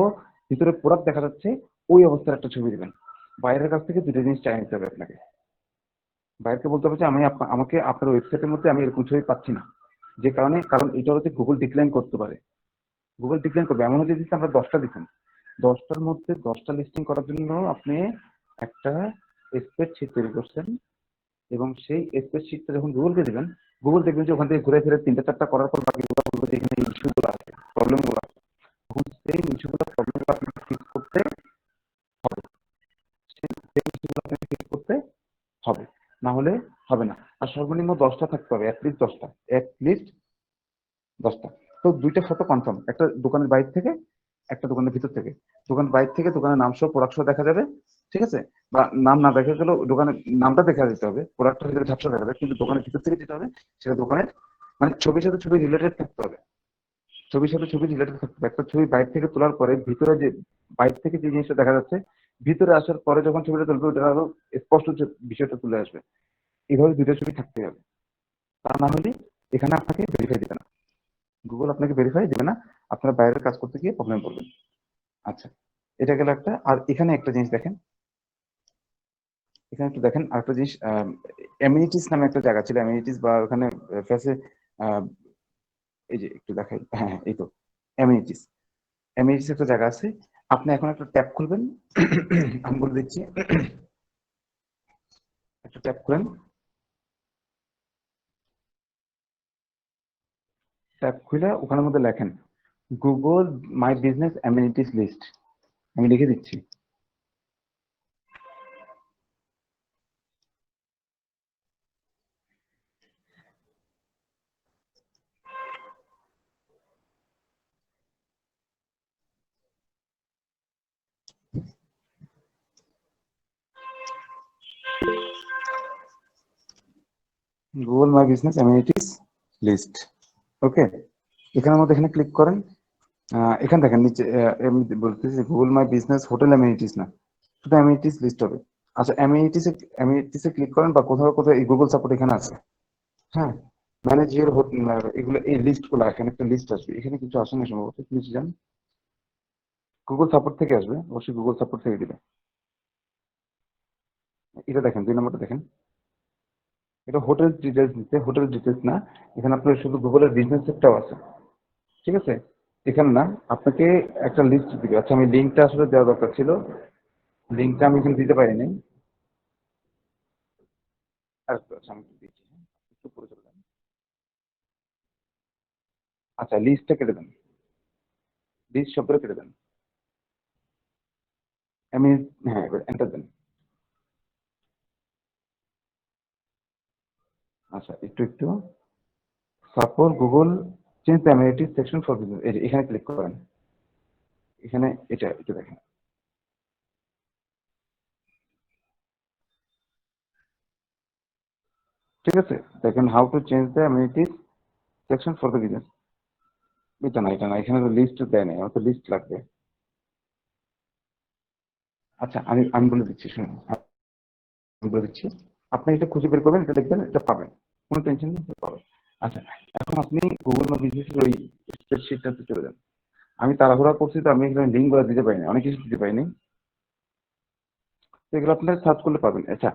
ভিতরে প্রোডাক্ট দেখা যাচ্ছে, ওই অবস্থার একটা ছবি দিবেন। বাইরের কাছ থেকে দুটো জিনিস চাই নিতে হবে আপনাকে। বাইরকে বলতে হবে যে আমাকে আপনার ওয়েবসাইটের মধ্যে আমি এরকম ছবি পাচ্ছি না। যে কারণ এটা হচ্ছে গুগল ডিক্লাইন করতে পারে। গুগল ডিক্লাইন করবে। এমন যদি দিচ্ছে, আমরা 10টা দিচ্ছেন, 10টার মধ্যে 10টা লিস্টিং করার জন্য আপনি একটা স্প্রেডশিট তৈরি করছেন, এবং সেই স্প্রেডশিটটা যখন গুগলকে দিবেন, গুগল দেখবেন যে ওখান থেকে ঘুরে ফিরে 3টা 4টা করার পর বাকিগুলো বলবে যে এখানে ইস্যুগুলো আছে, প্রবলেমগুলো আছে। তখন সেই ইস্যুগুলো, প্রবলেমগুলো আপনাকে ফিক্স করতে হবে। সেই ইস্যুগুলো আপনাকে ফিক্স করতে হবে, না হলে হবে না। আর সর্বনিম্ন 10টা থাকতে হবে, অ্যাটলিস্ট 10টা, অ্যাটলিস্ট 10টা। তো দুইটা ফটো কনফার্ম, একটা দোকানের বাইরে থেকে, একটা দোকানের ভিতর থেকে। দোকানের বাইরে থেকে দোকানের নাম সহ প্রোডাক্ট সহ দেখা যাবে, ঠিক আছে? বা নাম না দেখা গেলেও দোকানের নামটা দেখা যেতে হবে, প্রোডাক্টের ভিতরে ঝাপসা দেখা যাবে, কিন্তু দোকানের ভিতর থেকে যেতে হবে সেটা দোকানের, মানে ছবির সাথে ছবি রিলেটেড থাকতে হবে। ছবির সাথে ছবি রিলেটেড থাকতে হবে। একটা ছবি বাইরে থেকে তোলার পরে ভিতরে যে, বাইরে থেকে যে জিনিসটা দেখা যাচ্ছে, ভিতরে আসার পরে যখন ছবিটা তুলবে, ওটা আরো স্পষ্ট বিষয়টা তুলে আসবে। এইভাবে দুইটা ছবি থাকতে হবে। তা না হলে এখানে আপনাকে ভেরিফাই দেবে না, গুগল আপনাকে ভেরিফাই দেবে না। আপনার বাইরের কাজ করতে গিয়ে প্রবলেম পড়বেন। আচ্ছা, এটা গেল একটা। আর এখানে একটা জিনিস দেখেন, এখানে একটু দেখেন আরেকটা জিনিস। অ্যামিনিটিস নামে একটা জায়গা ছিল, অ্যামিনিটিস বা ওখানে ফেসে, এই যে একটু দেখাই, হ্যাঁ হ্যাঁ, এই তো অ্যামিনিটিস। অ্যামিনিটিস একটা জায়গা আছে। আপনি এখন একটা ট্যাব খুলবেন। আমি বলে দিচ্ছি, একটা ট্যাব খুলেন। ট্যাব খুলে ওখানের মধ্যে লেখেন Google my business amenities list. আমি লিখে দিচ্ছি। Google my business amenities list. Okay, এখানের মধ্যে এখানে ক্লিক করেন। এখানে দেখেন নিচে, আমি বলতেছি Google my business hotel amenities না, শুধু অ্যামিনিটিস লিস্ট হবে। আচ্ছা, অ্যামিনিটিসে ক্লিক করেন, বা কোথাও কোথাও এই গুগল সাপোর্ট এখানে আছে। হ্যাঁ, ম্যানেজ ইউর এগুলো, এই লিস্ট গুলো, এখানে একটা লিস্ট আসবে। এখানে কিছু আসে না সম্ভবত, কিছু যান, গুগল সাপোর্ট থেকে আসবে, অবশ্যই গুগল সাপোর্ট থেকে দিবে। এটা দেখেন, 2 নম্বরটা দেখেন, এটা হোটেল ডিটেলস দিচ্ছে, হোটেল ডিটেলস না। এখানে আপনার শুধু গুগলের বিজনেস সেটটাও আছে, ঠিক আছে? এখানে না, আপনাকে একটা লিস্ট দিবে। আচ্ছা, আমি লিঙ্কটা আসলে দেওয়া দরকার ছিল, লিঙ্কটা আমি এখানে দিতে পারিনি। আচ্ছা আচ্ছা, আমি দিচ্ছি, হ্যাঁ, একটু পরে চলে যান। আচ্ছা, লিস্টটা কেটে দেন, লিস্ট শব্দটা কেটে দেন। আমি, হ্যাঁ, এবার এন্টার দেন। আচ্ছা, একটু একটু support Google change the amenities section for business, এই যে এখানে ক্লিক করেন। এখানে এটা একটু দেখেন। ঠিক আছে, দেখেন how to change the amenities section for the business. এটা না, এখানে তো লিস্ট দেয় নাই, আমার তো লিস্ট লাগবে। আচ্ছা, আমি আমি বলে দিচ্ছি, শুনুন, আমি বলে দিচ্ছি। আপনি এটা খুঁজে বের করবেন, এটা দেখবেন, এটা পাবেন, কোনো টেনশন নেই, এটা পাবেন। আচ্ছা, এখন আপনি গুগল বা বিজনেসের ওই স্প্রেডশিটটাতে চলে যান। আমি তাড়াহুড়া করছি, তো আমি এখানে লিঙ্ক গুলো দিতে পারিনি, অনেক কিছু দিতে পারিনি। তো এগুলো আপনারা সার্চ করলে পাবেন। আচ্ছা,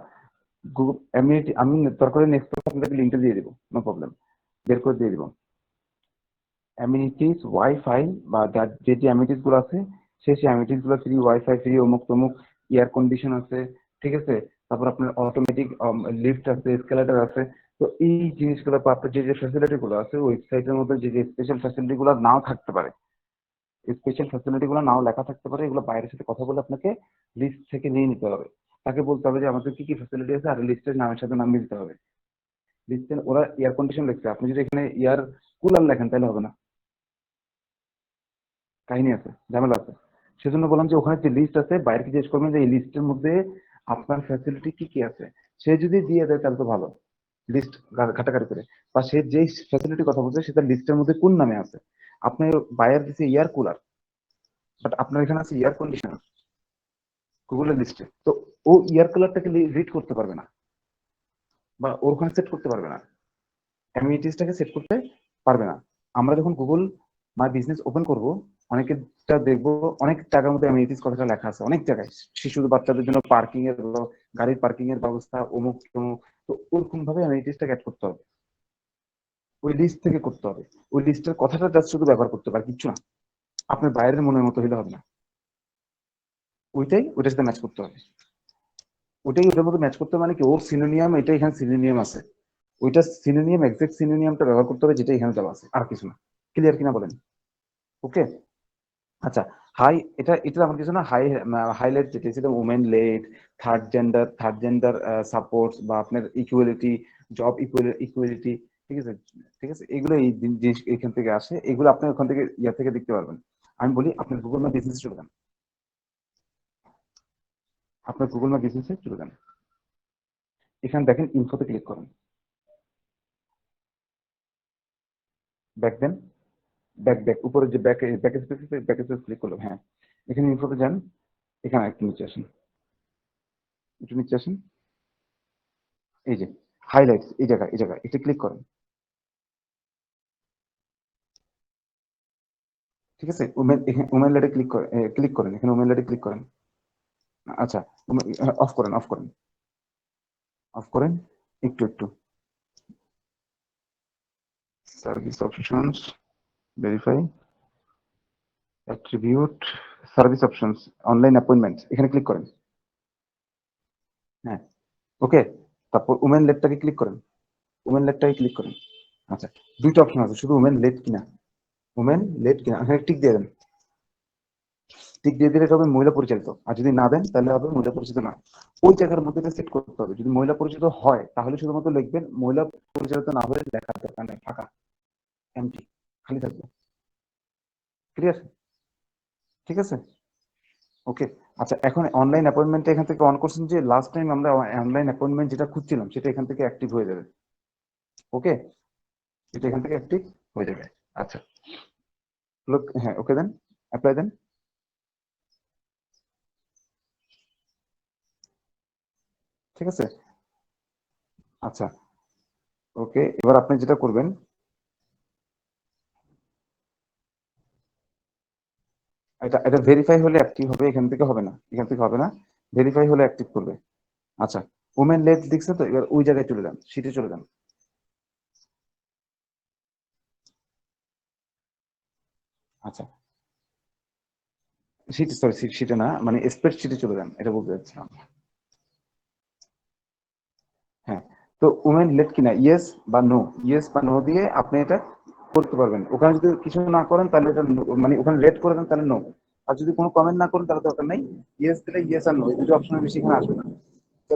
গুগল এমনিটি, আমি দরকার হলে নেক্সট আপনাদেরকে লিঙ্কটা দিয়ে দেবো, নো প্রবলেম, বের করে দিয়ে দিব। অ্যামিনিটিস ওয়াইফাই, বা যার যে যে অ্যামিনিটিস গুলো আছে, সেই অ্যামিনিটিস গুলো ফ্রি, ওয়াইফাই ফ্রি, অমুক তমুক, এয়ার কন্ডিশন আছে, ঠিক আছে? তারপর আপনার অটোমেটিক লিফট আছে, এসকেলেটর আছে। তো এই জিনিসগুলো বা আপনার যে যে ফ্যাসিলিটি গুলো আছে ওয়েবসাইটের মধ্যে, যে যে স্পেশাল ফ্যাসিলিটি গুলো নাও থাকতে পারে, স্পেশাল ফ্যাসিলিটি গুলো নাও লেখা থাকতে পারে, এগুলো বাইরের সাথে কথা বলে আপনাকে লিস্ট থেকে নিয়ে নিতে হবে। তাকে বলতে হবে যে আমাদের কি কি ফ্যাসিলিটি আছে, আর লিস্টের নামের সাথে নাম মিলতে হবে। লিস্টে ওরা এয়ার কন্ডিশন লিখছে, আপনি যদি এখানে এয়ার কুলার লেখেন তাহলে হবে না, কাহিনী আছে, ঝামেলা আছে। সেজন্য বললাম যে ওখানে যে লিস্ট আছে বাইরে জিজ্ঞেস করবেন যে এই লিস্টের মধ্যে আপনার ফ্যাসিলিটি কি কি আছে। সে যদি দিয়ে দেয় তাহলে তো ভালো, লিস্ট ঘাটাঘাটি করে, বা সে যেই ফ্যাসিলিটি কথা বলছে সেটা লিস্টের মধ্যে কোন নামে আছে। আপনার বায়ার দিচ্ছে এয়ার কুলার, বাট আপনার এখানে আছে এয়ার কন্ডিশনার গুগলের লিস্টে, তো ও এয়ার কুলারটাকে রিড করতে পারবে না বা ওর ওখানে সেট করতে পারবে না, অ্যামিনিটিসটাকে সেট করতে পারবে না। আমরা যখন গুগল মাই বিজনেস ওপেন করব, অনেকটা দেখবো অনেক জায়গার মধ্যে অ্যামিনিটিস কথাটা লেখা আছে, অনেক জায়গায় শিশু বাচ্চাদের জন্য পার্কিং এর গাড়ির পার্কিং এর ব্যবস্থা অমুক তমুক। তো ওরকম ভাবে অ্যামিনিটিসটাকে অ্যাড করতে হবে, ওই লিস্ট থেকে করতে হবে। ওই লিস্টের কথাটা জাস্ট শুধু ব্যবহার করতে পারে, কিচ্ছু না। আপনার বাইরের মনের মতো হলে হবে না, ওইটার সাথে ম্যাচ করতে হবে। ওটার মধ্যে ম্যাচ করতে হবে মানে কি, ওর সিনোনিয়াম এটা এখানে সিনোনিয়াম আছে, ওইটা সিনোনিয়াম এক্সাক্ট সিনোনিয়ামটা ব্যবহার করতে হবে যেটা এখানে দেওয়া আছে, আর কিছু না। ক্লিয়ার কিনা বলেন? ওকে। আচ্ছা, হাই, এটা আমার কিছু না, হাইলাইট যেটা সেটা women led, third gender supports, বা আপনার ইকুয়ালিটি, জব ইকুয়ালিটি, ঠিক আছে, ঠিক আছে, এগুলো এই জিনিস এখান থেকে আসে, এগুলো আপনি ওখান থেকে ইয়া থেকে দেখতে পারবেন। আমি বলি আপনার গুগল মাই বিজনেস চলে যান, আপনার গুগল মাই বিজনেসে চলে যান, এখানে দেখেন ইনফোতে ক্লিক করেন, ব্যাক দেন, ব্যাক উপরে যে ব্যাক স্পেস ক্লিক করলাম, হ্যাঁ, এখানে ইনফোতে যান, এখানে একটু নিচে আসেন, একটু নিচে আসেন, এই যে হাইলাইটস, এই জায়গায় এটা ক্লিক করেন, ঠিক আছে। উমেন লেডে ক্লিক করেন, এখানে উমেন লেডে ক্লিক করেন। আচ্ছা, অফ করেন একটু service options, verify, attribute, service options, online appointment, এখানে ক্লিক করেন। হ্যাঁ, ওকে। তারপর উমেন লেডটাকে ক্লিক করেন। আচ্ছা, দুইটা অপশন আছে, শুধু উমেন লেড কিনা, হ্যাঁ টিক দিয়ে দেন। টিক দিয়ে দিলে এটা হবে মহিলা পরিচালিত, আর যদি না দেন তাহলে হবে মহিলা পরিচিত না। ওই জায়গার মধ্যে সেট করতে হবে, যদি মহিলা পরিচিত হয় তাহলে শুধুমাত্র লিখবেন, মহিলা পরিচালিত না হলে লেখার দরকার নেই, ফাঁকা, এমটি, খালি থাকবে। ক্লিয়ার? ঠিক আছে, ওকে। আচ্ছা, এখন অনলাইন অ্যাপয়েন্টমেন্ট এখান থেকে অন করছেন, যে লাস্ট টাইম আমরা অনলাইন অ্যাপয়েন্টমেন্ট যেটা খুঁজছিলাম সেটা এখান থেকে অ্যাক্টিভ হয়ে যাবে। ওকে, এটা এখান থেকে অ্যাক্টিভ হয়ে যাবে। আচ্ছা, লোক, হ্যাঁ ওকে দেন, অ্যাপ্লাই দেন। ঠিক আছে, আচ্ছা, ওকে। এবার আপনি যেটা করবেন, এটা ভেরিফাই হলে অ্যাক্টিভ হবে, এখান থেকে হবে না, ভেরিফাই হলে অ্যাক্টিভ করবে। আচ্ছা, ওমেন লেট দেখছে তো, এবার ওই জায়গায় চলে যান, সিটে চলে যান। আচ্ছা, সিটে না, মানে স্প্রেডশিটে চলে যান, এটা বলতে চাচ্ছিলাম। হ্যাঁ, তো ওমেন লেট কিনা, ইয়েস বা নো দিয়ে আপনি এটা করতে পারবেন। ওখানে যদি কিছু না করেন তাহলে এটা মানে ওখানে লেট করে দেন তাহলে নো, আর যদি কোনো কমেন্ট না করেন তাহলে দরকার নেই। ইয়েস দিলে ইয়েস আর নো, এই দুটো অপশনের বেশি এখানে আসবে না। তো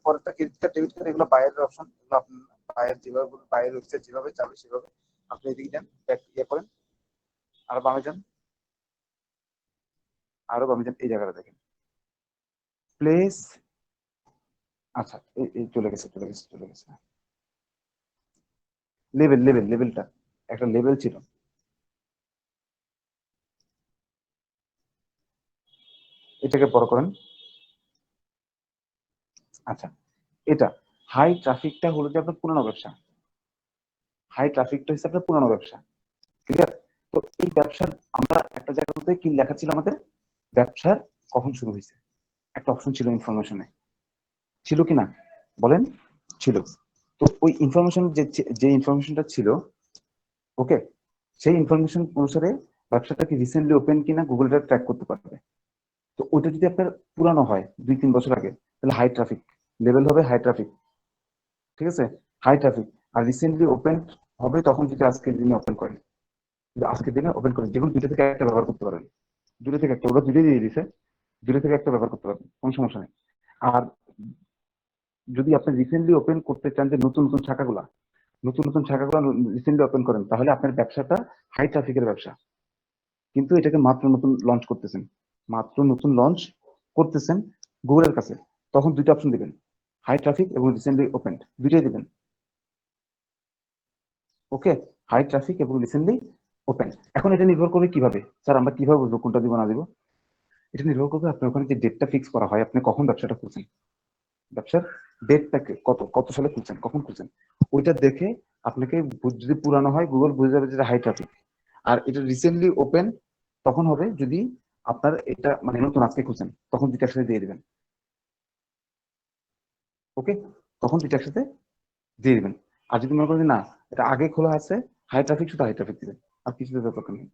পরেরটা ক্রেডিট কার্ড ডেবিট কার্ড, এগুলো বাইরের অপশন, এগুলো আপনার বাইরের ওয়েবসাইট যেভাবে চাবে সেভাবে আপনি এদিকে যান, ইয়ে করেন, আরো বামে যান, এই জায়গাটা দেখেন, প্লেস। আচ্ছা, এই চলে গেছে। লেভেলটা, একটা লেভেল ছিল, এটাকে বড় করেন। আচ্ছা, এটা হাই ট্রাফিকটা হলো যে আপনার পুরানো ব্যবসা, ক্লিয়ার? তো এই ব্যবসার আমরা একটা জায়গার মধ্যে কি লেখা ছিল আমাদের, ব্যবসার কখন শুরু হয়েছে, একটা অপশন ছিল ইনফরমেশনে, ছিল কি না বলেন? ছিল। তো ওই ইনফরমেশন যে ইনফরমেশনটা ছিল, ওকে, সেই ইনফরমেশন অনুসারে ব্যবসাটা কি রিসেন্টলি ওপেন কিনা গুগলটা ট্র্যাক করতে পারবে। তো ওইটা যদি আপনার পুরানো হয় 2-3 বছর আগে, তাহলে হাই ট্রাফিক, লেভেল হবে হাই ট্রাফিক, ঠিক আছে, হাই ট্রাফিক। আর রিসেন্টলি ওপেন হবে তখন যদি আজকের দিনে ওপেন করেন, যে কোনো দুটো থেকে একটা ব্যবহার করতে পারেন, দুটো থেকে একটা, ওরা দুটোই দিয়ে দিছে, দুটো থেকে একটা ব্যবহার করতে পারবেন, কোনো সমস্যা নেই। আর যদি আপনি রিসেন্টলি ওপেন করতে চান যে নতুন নতুন শাখাগুলো রিসেন্টলি ওপেন করেন, তাহলে আপনার ব্যবসাটা হাই ট্রাফিকের ব্যবসা। কিন্তু এটাকে মাত্র নতুন লঞ্চ করতেছেন গুগলের কাছে, তখন দুইটা অপশন দিবেন, হাই ট্রাফিক এবং রিসেন্টলি ওপেন্ড, দুইটাই দিবেন। ওকে, হাই ট্রাফিক এবং রিসেন্টলি ওপেন। এখন এটা নির্ভর করবে কিভাবে, স্যার আমরা কিভাবে বুঝবো কোনটা দিব না দিব? এটা নির্ভর করবে আপনার ওখানে যে ডেটটা ফিক্স করা হয়, আপনি কখন ব্যবসাটা খুলছেন, ব্যবসার ডেটটাকে কত কত সালে খুলছেন, কখন খুলছেন, ওইটা দেখে আপনাকে যদি পুরানো হয় গুগল বুঝে যাবে যে হাই ট্রাফিক। আর এটা রিসেন্টলি ওপেন তখন হবে যদি আপনার এটা মানে নতুন আজকে খুলছেন, তখন দুইটা একসাথে দিয়ে দিবেন। ওকে, তখন দুইটা একসাথে দিয়ে দিবেন। আর যদি মনে করেন যে না এটা আগে খোলা আছে, হাই ট্রাফিক, শুধু হাই ট্রাফিক দিবেন, আর কিছু দেওয়ার দরকার নেই।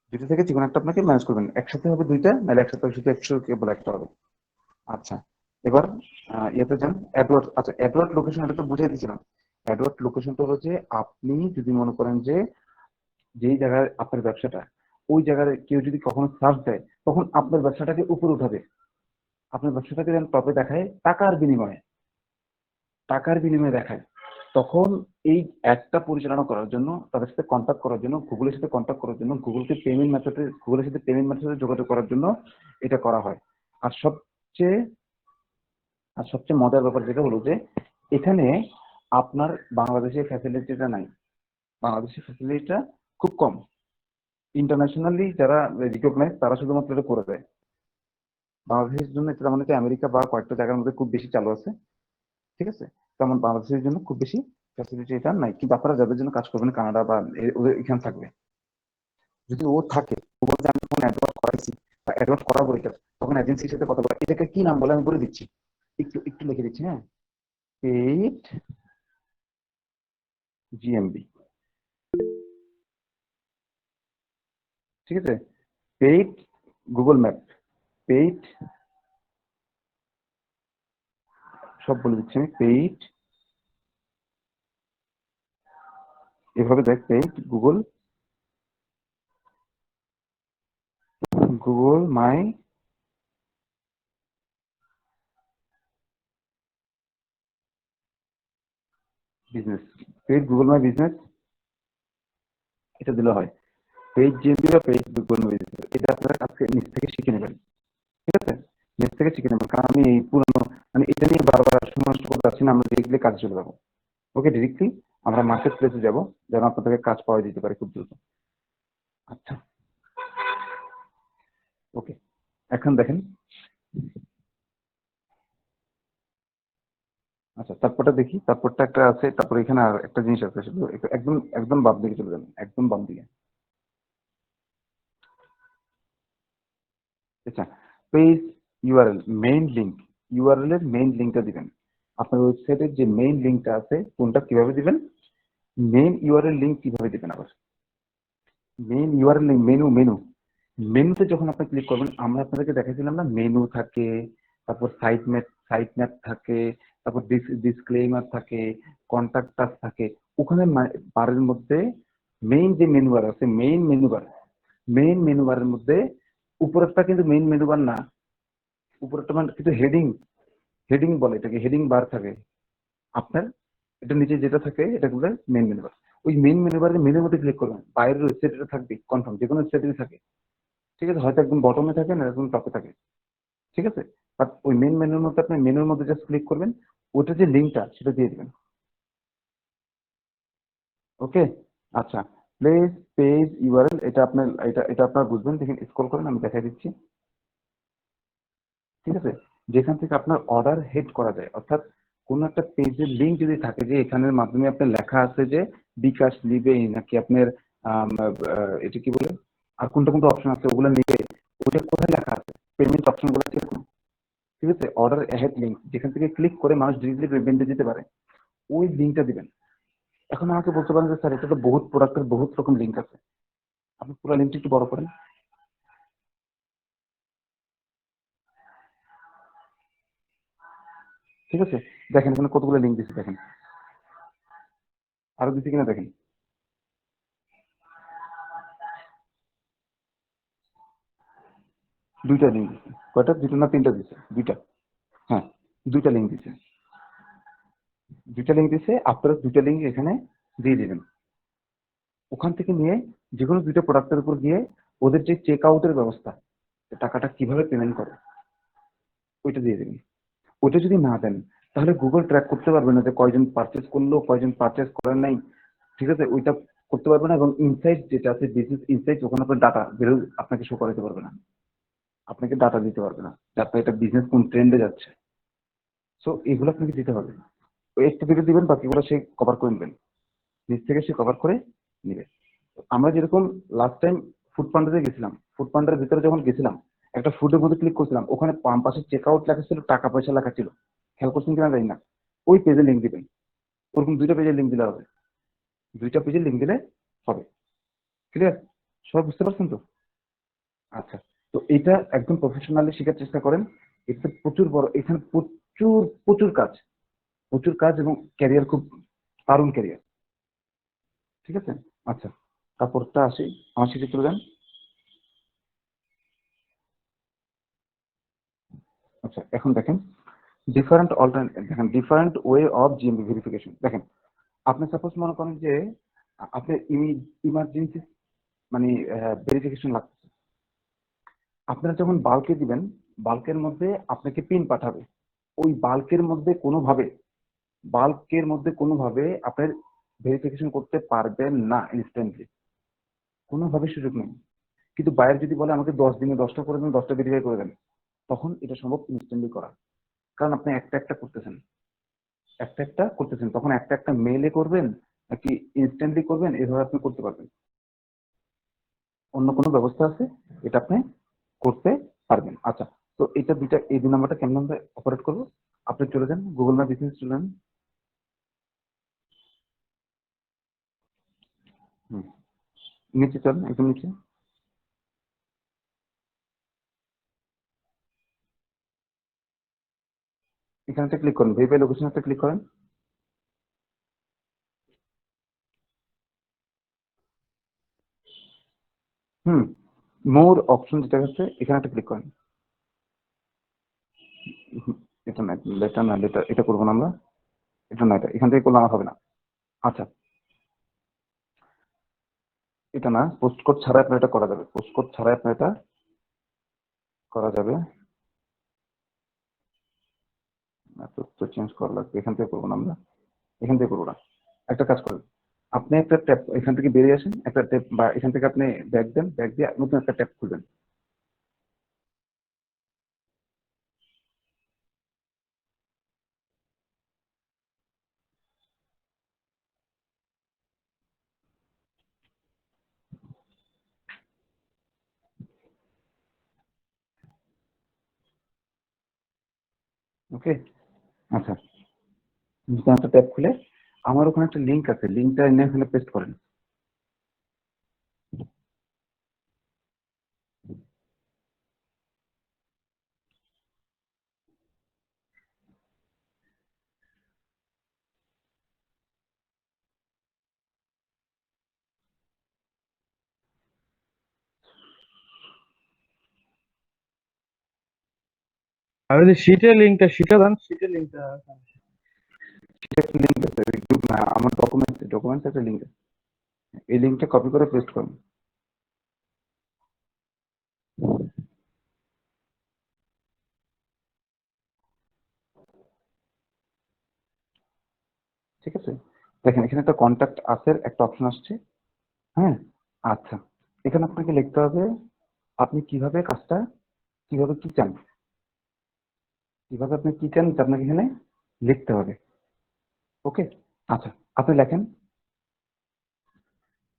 দুইটা থেকে যে কোনো একটা আপনাকে ম্যানেজ করবেন, একসাথে হবে দুইটা, নাহলে একসাথে শুধু 100 কেবল একটা হবে। আচ্ছা, এবার ইয়েতে যান, অ্যাডওয়ার্ড। আচ্ছা, অ্যাডওয়ার্ড লোকেশন এটা তো বুঝিয়ে দিয়েছিলাম। অ্যাডওয়ার্ড লোকেশনটা হলো যে আপনি যদি মনে করেন যে যেই জায়গায় আপনার ব্যবসাটা, ওই জায়গায় কেউ যদি কখনো সার্চ দেয়, তখন আপনার ব্যবসাটাকে উপরে উঠাবে, আপনার ব্যবসাটাকে যেন টপে দেখায় টাকার বিনিময়ে দেখায়। তখন এই অ্যাডটা পরিচালনা করার জন্য, তাদের সাথে কন্ট্যাক্ট করার জন্য, গুগলের সাথে কন্ট্যাক্ট করার জন্য, গুগলের সাথে পেমেন্ট মেথডে যোগাযোগ করার জন্য এটা করা হয়। আর সবচেয়ে মজার ব্যাপার যেটা হলো যে এখানে আপনার বাংলাদেশের ফ্যাসিলিটিটা নাই, বাংলাদেশের ফ্যাসিলিটিটা খুব কম। ইন্টারন্যাশনালি যারা রিকগনাইজ তারা শুধুমাত্র এটা করে দেয়। বাংলাদেশের জন্য এটা মানে হচ্ছে আমেরিকা বা কয়েকটা জায়গার মধ্যে খুব বেশি চালু আছে, ঠিক আছে? তেমন বাংলাদেশের জন্য খুব বেশি ফ্যাসিলিটি এটা নাই। কিন্তু আপনারা যাদের জন্য কাজ করবেন কানাডা বা ওদের এখানে থাকবে, যদি ও থাকে, ও বলছে আমি কোনো অ্যাডভান্স করাইছি বা অ্যাডভান্স করাবো এটা, তখন এজেন্সির সাথে কথা বলা, এটাকে কি নাম বলে আমি বলে দিচ্ছি, একটু একটু লিখে দিচ্ছি, হ্যাঁ। পেইড জিএমবি, ঠিক আছে? পেইড গুগল ম্যাপ, পেইড, সব বলে দিচ্ছি আমি, পেইড, এভাবে দেখ, paid Google my business, paid Google my business, এটা দিলে হয়। পেইড জিএমবি বা পেইড গুগল মাই বিজনেস, এটা আপনারা আজকে নিচ থেকে শিখে নেবেন, ঠিক আছে? নিচ থেকে শিখে নেবেন, কারণ আমি এই পুরনো মানে এটা নিয়ে বারবার সময় নষ্ট করতে পারছি না, আমরা ডিরেক্টলি কাজ চলে যাবো। ওকে, ডিরেক্টলি আমরা মার্কেট প্লেসে যাবো, যেন আপনাদেরকে কাজ পাওয়া যেতে পারে খুব দ্রুত। আচ্ছা, ওকে, এখন দেখেন। আচ্ছা, তারপরটা দেখি, তারপরটা একটা আছে, তারপর এখানে আর একটা জিনিস আছে, শুধু একদম একদম বাম দিকে চলে যাবেন, একদম বাম দিকে। আচ্ছা, page URL, main link, URL এর মেইন লিঙ্কটা দিবেন। আপনার ওয়েবসাইটের যে মেইন লিঙ্কটা আছে কোনটা কিভাবে দিবেন, মেইন ইউআরএল লিঙ্ক কিভাবে দিবেন আবার, মেইন ইউআরএল লিঙ্ক, মেনুতে যখন আপনি ক্লিক করবেন, আমরা আপনাদেরকে দেখাইছিলাম না, মেনু থাকে, তারপর সাইট ম্যাপ থাকে, তারপর ডিসক্লেইমার থাকে, কন্টাক্ট আস থাকে। ওখানে বারের মধ্যে মেইন যে মেনু বার আছে, মেইন মেনু বারের মধ্যে উপরেরটা কিন্তু মেইন মেনু বার না, উপরেরটা মানে কিন্তু হেডিং বলে এটাকে, হেডিং বার থাকে আপনার। এটা নিচে যেটা থাকে এটা বলে মেইন মেনু বার। ওই মেইন মেনু বারের মেনুর মধ্যে ক্লিক করবেন, বাইরের ওয়েবসাইট এটা থাকবে কনফার্ম, যে কোনো ওয়েবসাইটে থাকে, ঠিক আছে? হয়তো একদম বটমে থাকে না, একদম টপে থাকে, ঠিক আছে? বাট ওই মেন মেনুর মধ্যে আপনি মেনুর মধ্যে জাস্ট ক্লিক করবেন, ওটা যে লিঙ্কটা সেটা দিয়ে দিবেন। ওকে, আচ্ছা, প্লেস পেজ ইউআরএল, এটা আপনার এটা আপনার বুঝবেন, দেখেন স্ক্রল করেন, আমি দেখাই দিচ্ছি, ঠিক আছে? যেখান থেকে আপনার অর্ডার হেড করা যায়, অর্থাৎ কোন একটা পেজের লিঙ্ক যদি থাকে যে এখানের মাধ্যমে আপনার লেখা আছে যে বিকাশ নিবে নাকি আপনার এটা কি বলে, আর কোনটা কোনটা অপশন আছে ওগুলো নিবে, ওটা কোথায় লেখা আছে, পেমেন্ট অপশন গুলো কিরকম, ঠিক আছে? অর্ডার হেড লিঙ্ক, যেখান থেকে ক্লিক করে মানুষ ডিরেক্টলি পেমেন্টে যেতে পারে, ওই লিঙ্কটা দিবেন। এখন আমাকে বলতে পারেন যে স্যার এটা তো বহুত প্রোডাক্টের বহুত রকম লিঙ্ক আছে, আপনি পুরো লিঙ্কটা একটু বড় করেন, ঠিক আছে? দেখেন এখানে কতগুলো লিঙ্ক দিচ্ছে, দেখেন আরো দিচ্ছে কিনা দেখেন, দুইটা লিঙ্ক দিচ্ছে, কয়টা, দুটো না তিনটা দিচ্ছে, দুইটা, হ্যাঁ দুইটা লিঙ্ক দিচ্ছে। দুইটা লিঙ্ক দিছে, আপনারা দুইটা লিঙ্ক এখানে দিয়ে দিবেন। ওখান থেকে নিয়ে যে কোনো দুইটা প্রোডাক্টের উপর গিয়ে ওদের যে চেক আউটের ব্যবস্থা, টাকাটা কিভাবে পেমেন্ট করে ওইটা দিয়ে দেবেন। ওইটা যদি না দেন তাহলে গুগল ট্র্যাক করতে পারবে না যে কয়জন পারচেস করলো, কয়জন পারচেস করেন নাই। ঠিক আছে, ওইটা করতে পারবে না। এবং ইনসাইট যেটা আছে, বিজনেস ইনসাইট, ওখানে আপনার ডাটা বেরো আপনাকে শো করাতে পারবে না, আপনাকে ডাটা দিতে পারবে না যে আপনার এটা বিজনেস কোন ট্রেন্ডে যাচ্ছে। সো এগুলো আপনাকে দিতে হবে। ওই একটা দুটো দিবেন, বাকিগুলো সে কভার করে নেবেন, নিচ থেকে সে কভার করে নিবে। আমরা যেরকম লাস্ট টাইম ফুড পান্ডাতে গেছিলাম, ফুড পান্ডার ভিতরে যখন গেছিলাম, একটা ফুডের মধ্যে ক্লিক করছিলাম, ওখানে বাম পাশে চেক আউট লেখা ছিল, টাকা পয়সা লেখা ছিল। খেয়াল করছেন কিনা জানি না। ওই পেজে লিঙ্ক দিবেন। ওরকম দুইটা পেজের লিঙ্ক দিলে হবে, দুইটা পেজের লিঙ্ক দিলে হবে। ক্লিয়ার? সবাই বুঝতে পারছেন তো? আচ্ছা, তো এটা একদম প্রফেশনালি শেখার চেষ্টা করেন। এটা প্রচুর বড়, এখানে প্রচুর প্রচুর কাজ, প্রচুর কাজ, এবং ক্যারিয়ার খুব দারুণ ক্যারিয়ার। ঠিক আছে? আচ্ছা, তারপরটা আসি, আমার শিখে চলে যান। আচ্ছা, এখন দেখেন ডিফারেন্ট অল্টারনেটিভ, দেখেন different way of GMP verification. দেখেন, আপনি সাপোজ মনে করেন যে আপনার ইমার্জেন্সি মানে ভেরিফিকেশন লাগছে, আপনারা যখন বাল্কে দিবেন, বাল্কের মধ্যে আপনাকে পিন পাঠাবে। ওই বাল্কের মধ্যে কোনোভাবে আপনার ভেরিফিকেশন করতে পারবেন না ইনস্ট্যান্টলি, কোনোভাবে সুযোগ নেই। কিন্তু বাইরে যদি বলে আমাকে 10 দিনে 10টা করে দেন, 10টা ভেরিফাই করে দেন, তখন এটা সম্ভব ইনস্ট্যান্টলি করা। কারণ আপনি একটা একটা করতেছেন, একটা একটা করতেছেন, তখন একটা একটা মেইলে করবেন নাকি ইনস্ট্যান্টলি করবেন, এভাবে আপনি করতে পারবেন। অন্য কোনো ব্যবস্থা আছে, এটা আপনি করতে পারবেন। আচ্ছা, তো এটা দুইটা, এই 2 নাম্বারটা কেমন আমরা অপারেট করবো? আপনি চলে যান গুগল ম্যাপ বিজনেস, চলে যান। হুম, নিচে চলেন, একদম নিচে। এখানে ক্লিক করেন, ভেরিফাই লোকেশন একটা ক্লিক করেন। হুম, মোর অপশন যেটা আছে এখানে একটা ক্লিক করেন। হুম, এটা না, লেটার না, লেটার এটা করবো না আমরা, এটা না, এটা এখান থেকে করলে আমার হবে না। আচ্ছা, এটা না, পোস্ট কোড ছাড়া আপনার এটা করা যাবে, পোস্ট কোড ছাড়া আপনার এটা করা যাবে। তথ্য চেঞ্জ করা লাগবে, এখান থেকে করবো না আমরা, এখান থেকে করবো না। একটা কাজ করেন, আপনি একটা ট্যাব এখান থেকে বেরিয়ে আসেন, একটা ট্যাব বা এখান থেকে আপনি ব্যাক দেন, ব্যাক দিয়ে নতুন একটা ট্যাব খুলবেন। ওকে, আচ্ছা, নতুন একটা ট্যাব খুলে আমার ওখানে একটা লিঙ্ক আছে, লিঙ্কটা এনে এখানে পেস্ট করেন। আর ওই যে শীটের লিঙ্কটা, শীটে দেন, শীটের লিঙ্কটা। সেটা একটা লিঙ্ক আছে, ওই গ্রুপ না, আমার ডকুমেন্টস একটা লিঙ্ক আছে, এই লিঙ্কটা কপি করে পেস্ট করুন। ঠিক আছে, দেখেন এখানে একটা কন্ট্যাক্ট আসের একটা অপশন আসছে। হ্যাঁ, আচ্ছা, এখানে আপনাকে লিখতে হবে আপনি কিভাবে কাজটা, কিভাবে কি চান, কিভাবে আপনি কি চান, এটা আপনাকে এখানে লিখতে হবে। ওকে, আচ্ছা, আপনি লেখেন।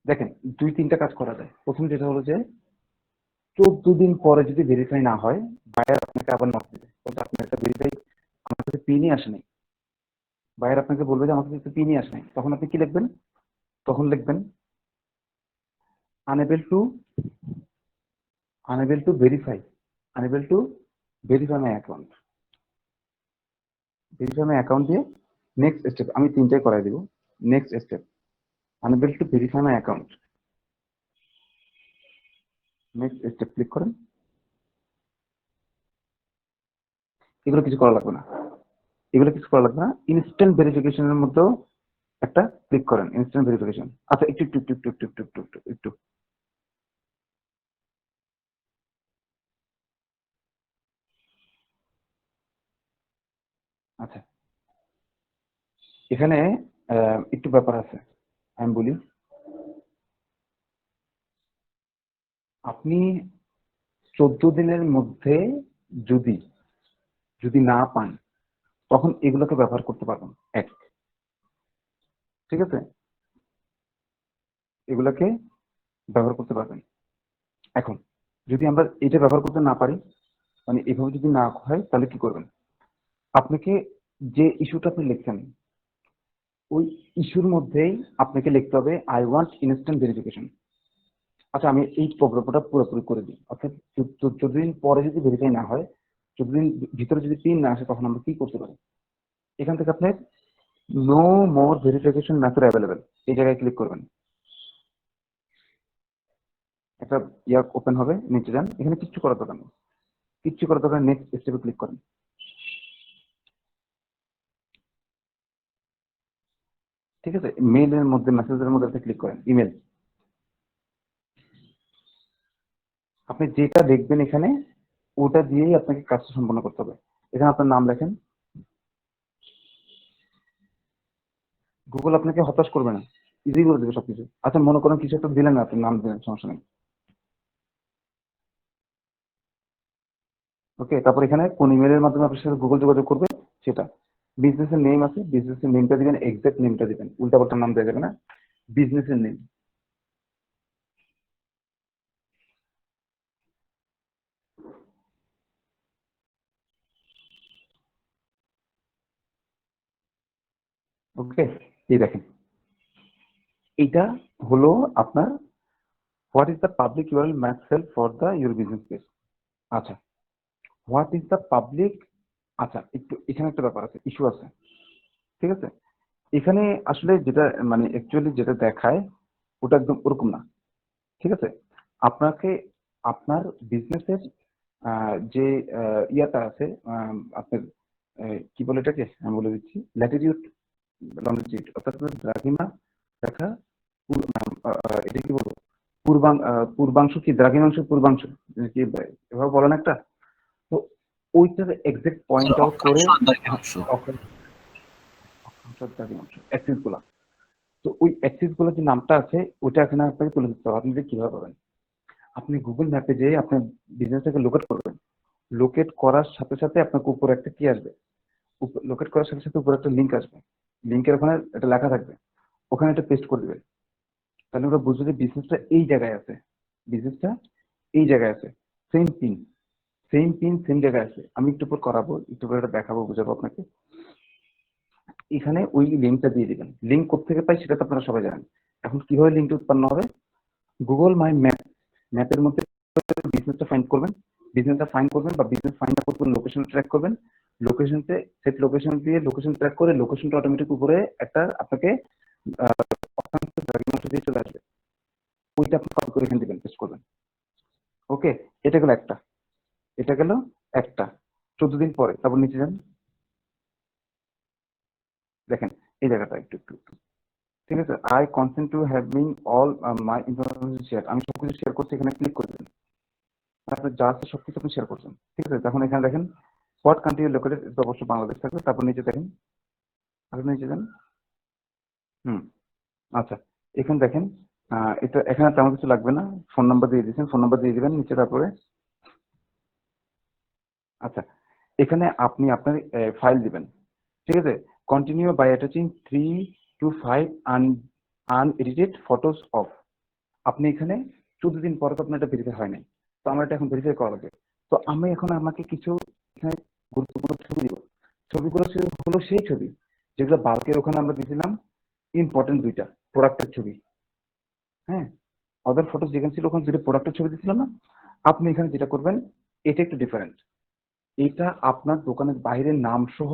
দেখেন, 2-3টা কাজ করা যায়। প্রথম যেটা হলো যে 14 দিন পরে যদি ভেরিফাই না হয়, বায়ার আপনাকে আবার নক দিবে, বলতে আপনার একটা ভেরিফাই, আমার কাছে পিনই আসে নাই। বায়ার আপনাকে বলবে যে আমার কাছে পিনই আসে নাই, তখন আপনি কি লিখবেন? তখন লিখবেন unable to, unable to verify, unable to verify my account, verify my account দিয়ে নেক্সট স্টেপ আমি 3টাই করাই দিব। Next step unable to verify my account, next step click করেন। এগুলো কিছু করা লাগবে না, এগুলো কিছু করা লাগবে না, ইনস্ট্যান্ট ভেরিফিকেশনের মধ্যেও একটা ক্লিক করেন, ইনস্ট্যান্ট ভেরিফিকেশন। আচ্ছা একটু একটু একটু একটু একটু একটু একটু একটু একটু আচ্ছা, এখানে একটু ব্যাপার আছে, আমি বলি। আপনি 14 দিনের মধ্যে যদি যদি না পান, তখন এগুলোকে ব্যবহার করতে পারবেন। এক, ঠিক আছে, এগুলোকে ব্যবহার করতে পারবেন। এখন যদি আমরা এটা ব্যবহার করতে না পারি, মানে এভাবে যদি না হয়, তাহলে কি করবেন? আপনাকে যে ইস্যুটা আপনি লিখছেন, ওই ইস্যুর মধ্যেই আপনাকে লিখতে হবে আই ওয়ান্ট ইনস্ট্যান্ট ভেরিফিকেশন। আচ্ছা আমি এই প্রকল্পটা পুরোপুরি করে দিই, অর্থাৎ 14 দিন পরে যদি ভেরিফাই না হয়, 14 দিন ভিতরে যদি পিন না আসে, তখন আমরা কি করতে পারি? এখান থেকে আপনি no more verification method available, এই জায়গায় ক্লিক করবেন। একটা ওপেন হবে, নিচে যান, এখানে কিচ্ছু করার দরকার নেই, কিচ্ছু করার দরকার, নেক্সট স্টেপে ক্লিক করেন। ঠিক আছে, মেইলের মধ্যে, মেসেজের মধ্যে আপনি ক্লিক করেন, ইমেল। আপনি যেটা দেখবেন এখানে, ওটা দিয়েই আপনাকে কাজটা সম্পন্ন করতে হবে। এখানে আপনার নাম লেখেন। গুগল আপনাকে হতাশ করবে না, ইজি করে দেবে সবকিছু। আচ্ছা মনে করেন কিছু একটা দিলেন না, আপনি নাম দিলেন, সমস্যা নেই। ওকে, তারপর এখানে কোন ইমেলের মাধ্যমে আপনার সাথে গুগল যোগাযোগ করবে সেটা। বিজনেসের নেম আছে, বিজনেসের নেমটা দিবেন, এক্সাক্ট নেমটা দিবেন, উল্টাপাল্টা নাম দেওয়া যাবে না, বিজনেসের নেম। ওকে, এই দেখেন, এইটা হলো আপনার what is the public URL math cell for the your business page. আচ্ছা, হোয়াট ইজ দ্য পাবলিক, আচ্ছা একটু এখানে একটা ব্যাপার আছে, ইস্যু আছে। ঠিক আছে, এখানে আসলে যেটা মানে অ্যাকচুয়ালি যেটা দেখায়, ওটা একদম ওরকম না। ঠিক আছে, আপনাকে আপনার বিজনেসের যে ইয়াটা আছে, আপনার কি বলে এটাকে, আমি বলে দিচ্ছি, ল্যাটিটিউড লঙ্গিটিউড, অর্থাৎ দ্রাঘিমা রেখা, এটা কি বলবো, পূর্বাংশ কি দ্রাঘিমাংশ পূর্বাংশ, কি এভাবে বলেন একটা, তো ওইটার এক্সাক্ট পয়েন্ট আউট করে অ্যাক্সিস গুলা, তো ওই অ্যাক্সিস গুলো যে নামটা আছে, ওইটা এখানে আপনাকে তুলে দিতে হবে। আপনি যে কিভাবে পাবেন, আপনি গুগল ম্যাপে যেয়ে আপনার বিজনেসটাকে লোকেট করবেন। লোকেট করার সাথে সাথে আপনাকে উপরে একটা কি আসবে, লোকেট করার সাথে সাথে উপরে একটা লিঙ্ক আসবে, লিঙ্কের ওখানে একটা লেখা থাকবে, ওখানে একটা পেস্ট করে দিবেন। তাহলে ওরা বুঝবে যে বিজনেসটা এই জায়গায় আছে, বিজনেসটা এই জায়গায় আছে, same pin, same pin same জায়গায় আছে। আমি একটু পর করাবো, একটু পরে এটা দেখাবো, বুঝাবো আপনাকে। এখানে ওই লিঙ্কটা দিয়ে দিবেন। লিঙ্ক কোথেকে পাই সেটা তো আপনারা সবাই জানেন। এখন কিভাবে লিঙ্কটা উৎপন্ন হবে, গুগল মাই ম্যাপ, ম্যাপের মধ্যে বিজনেসটা ফাইন্ড করবেন, বিজনেসটা ফাইন্ড করবেন বা বিজনেস ফাইন্ড করবেন, লোকেশন ট্র্যাক করবেন, লোকেশনতে সেট লোকেশন দিয়ে লোকেশন ট্র্যাক করে লোকেশনটা অটোমেটিক উপরে একটা আপনাকে অক্ষাংশ দ্রাঘিমাংশ দিয়ে চলে আসবে, ওইটা আপনি কপি করে এখানে দিবেন, পেস্ট করবেন। ওকে, এটা গেল একটা, এটা গেল একটা। 14 দিন পরে তারপর নিচে যান, দেখেন এই জায়গাটা একটু একটু একটু। ঠিক আছে, I consent to having all my information share, আমি সবকিছু শেয়ার করছি, এখানে ক্লিক করে দেবেন। আপনার যা আছে সবকিছু আপনি শেয়ার করছেন। ঠিক আছে, তখন এখানে দেখেন হোয়াট কান্ট্রি লোকেটেড, এটা অবশ্যই বাংলাদেশ থাকবে। তারপর নিচে দেখেন, আপনি নিচে যান। হুম, আচ্ছা, এখানে দেখেন এটা এখানে তেমন কিছু লাগবে না, ফোন নাম্বার দিয়ে দিয়েছেন, ফোন নাম্বার দিয়ে দিবেন নিচে। তারপরে আচ্ছা, এখানে আপনি আপনার ফাইল দিবেন। ঠিক আছে, continue by attaching 3 to 5 unedited photos of. আপনি এখানে 14 দিন পরে তো আপনার এটা ভেরিফাই হয় নাই, তো আমার এটা এখন ভেরিফাই করা লাগবে। তো আমি এখন আমাকে কিছু এখানে গুরুত্বপূর্ণ ছবি দিব। ছবিগুলো হলো সেই ছবি যেগুলো বাল্কের ওখানে আমরা দিয়েছিলাম, ইম্পর্টেন্ট দুইটা প্রোডাক্টের ছবি। হ্যাঁ, আদার ফটো যেখানে ছিল ওখানে দুটো প্রোডাক্টের ছবি দিয়েছিলাম না। আপনি এখানে যেটা করবেন, এটা একটু ডিফারেন্ট। এটা আপনার দোকানের বাইরের নাম সহ,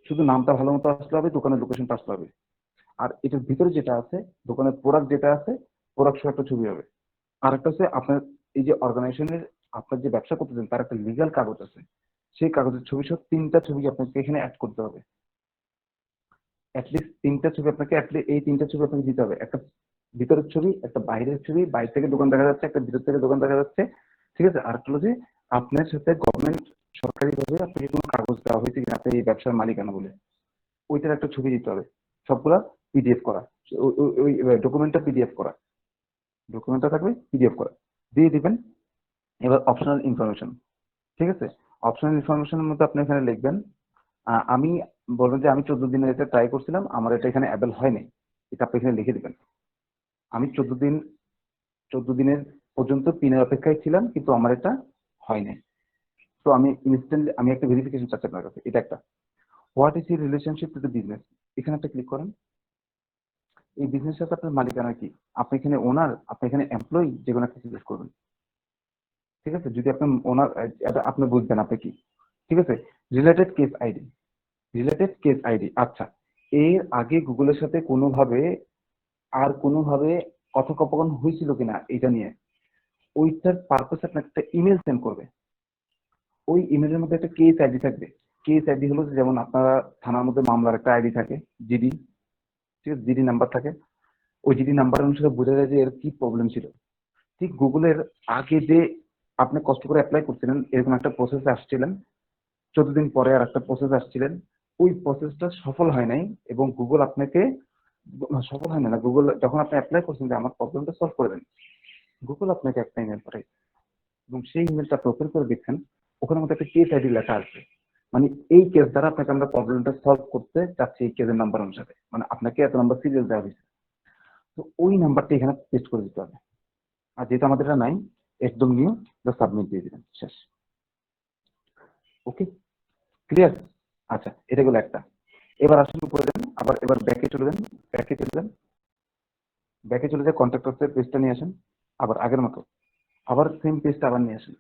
শুধু নামটা ভালো মতো আসতে হবে, দোকানের লোকেশনটা আসতে হবে। আর এটার ভিতরে যেটা আছে, দোকানের প্রোডাক্ট যেটা আছে, প্রোডাক্ট সহ একটা ছবি হবে। আর একটা হচ্ছে আপনার এই যে অর্গানাইজেশনের, আপনার যে ব্যবসা করতেছেন তার একটা লিগাল কাগজ আছে, সেই কাগজের ছবি সহ 3টা ছবি আপনাকে এখানে অ্যাড করতে হবে। অ্যাটলিস্ট তিনটা ছবি আপনাকে এই তিনটা ছবি আপনাকে দিতে হবে। একটা ভিতরের ছবি, একটা বাইরের ছবি, বাইরে থেকে দোকান দেখা যাচ্ছে, একটা ভিতর থেকে দোকান দেখা যাচ্ছে, ঠিক আছে। আর একটা হলো যে আপনার সাথে গভর্নমেন্ট সরকারিভাবে আপনাকে কোনো কাগজ দেওয়া হয়েছে কিনা আপনি এই ব্যবসার মালিকানা বলে, ওইটার একটা ছবি দিতে হবে। সবগুলা পিডিএফ করা, ওই ডকুমেন্টটা পিডিএফ করা, ডকুমেন্টটা থাকবে পিডিএফ করা দিয়ে দিবেন। এবার অপশনাল ইনফরমেশন, ঠিক আছে। অপশনাল ইনফরমেশনের মধ্যে আপনি এখানে লিখবেন আমি বলবেন যে আমি 14 দিনের এটা ট্রাই করছিলাম, আমার এটা এখানে অ্যাভেল হয়নি, এটা আপনি এখানে লিখে দিবেন। আমি 14 দিনের পর্যন্ত পিনের অপেক্ষায় ছিলাম, কিন্তু আমার এটা হয় নাই। তো আমি ইনস্ট্যান্টলি আমি একটা ভেরিফিকেশন চাচ্ছি আপনার কাছে, এটা একটা। What is your relationship to the business, এখানে একটা ক্লিক করেন। এই বিজনেসের সাথে আপনার মালিকানা কি, আপনি এখানে ওনার, আপনি এখানে এমপ্লয়ি, যে কোনো একটা সিলেক্ট করবেন, ঠিক আছে। যদি আপনি ওনার, এটা আপনি বুঝবেন আপনি কি, ঠিক আছে। Related case ID, related case ID, আচ্ছা। এর আগে গুগলের সাথে কোনোভাবে কথোপকথন হয়েছিল কিনা এটা নিয়ে, ওইটার পারপাস আপনার একটা ইমেল সেন্ড করবে। ওই ইমেলের মধ্যে একটা কেস আইডি থাকবে। কেস আইডি হলো যে যেমন আপনারা থানার মধ্যে মামলার একটা আইডি থাকে, জিডি, ঠিক আছে, জিডি নাম্বার থাকে। ওই জিডি নাম্বার অনুসারে বোঝা যায় যে এর কি প্রবলেম ছিল। ঠিক গুগলের আগে যে আপনি কষ্ট করে অ্যাপ্লাই করছিলেন, এরকম একটা প্রসেস আসছিলেন, 14 দিন পরে আর একটা প্রসেস আসছিলেন, ওই প্রসেসটা সফল হয় নাই, এবং গুগল আপনাকে সফল হয় না, গুগল যখন আপনি অ্যাপ্লাই করছেন যে আমার প্রবলেমটা সলভ করে দেন, গুগল আপনাকে একটা ইমেল পাঠায়, এবং সেই ইমেলটা আপনি ওপেন করে দেখছেন, ওখানে মধ্যে একটা কেস আইডি লেখা আছে। মানে এই কেস দ্বারা আপনাকে আমরা প্রবলেমটা সলভ করতে চাচ্ছি, এই কেসের নাম্বার অনুসারে, মানে আপনাকে এত নাম্বার সিরিয়াল দেওয়া হয়েছে। তো ওই নাম্বারটা এখানে পেস্ট করে দিতে হবে। আর যেহেতু আমাদের এটা নাই, একদম নিউ, জাস্ট সাবমিট দিয়ে দিবেন, শেষ। ওকে, ক্লিয়ার? আচ্ছা, এটা গেলো একটা। এবার আসুন উপরে যান, এবার ব্যাকে চলে যান, ব্যাকে চলে যান, ব্যাকে চলে যায় কন্ট্যাক্টসের পেজটা নিয়ে আসেন, আবার আগের মতো, আবার সেম পেজটা আবার নিয়ে আসেন।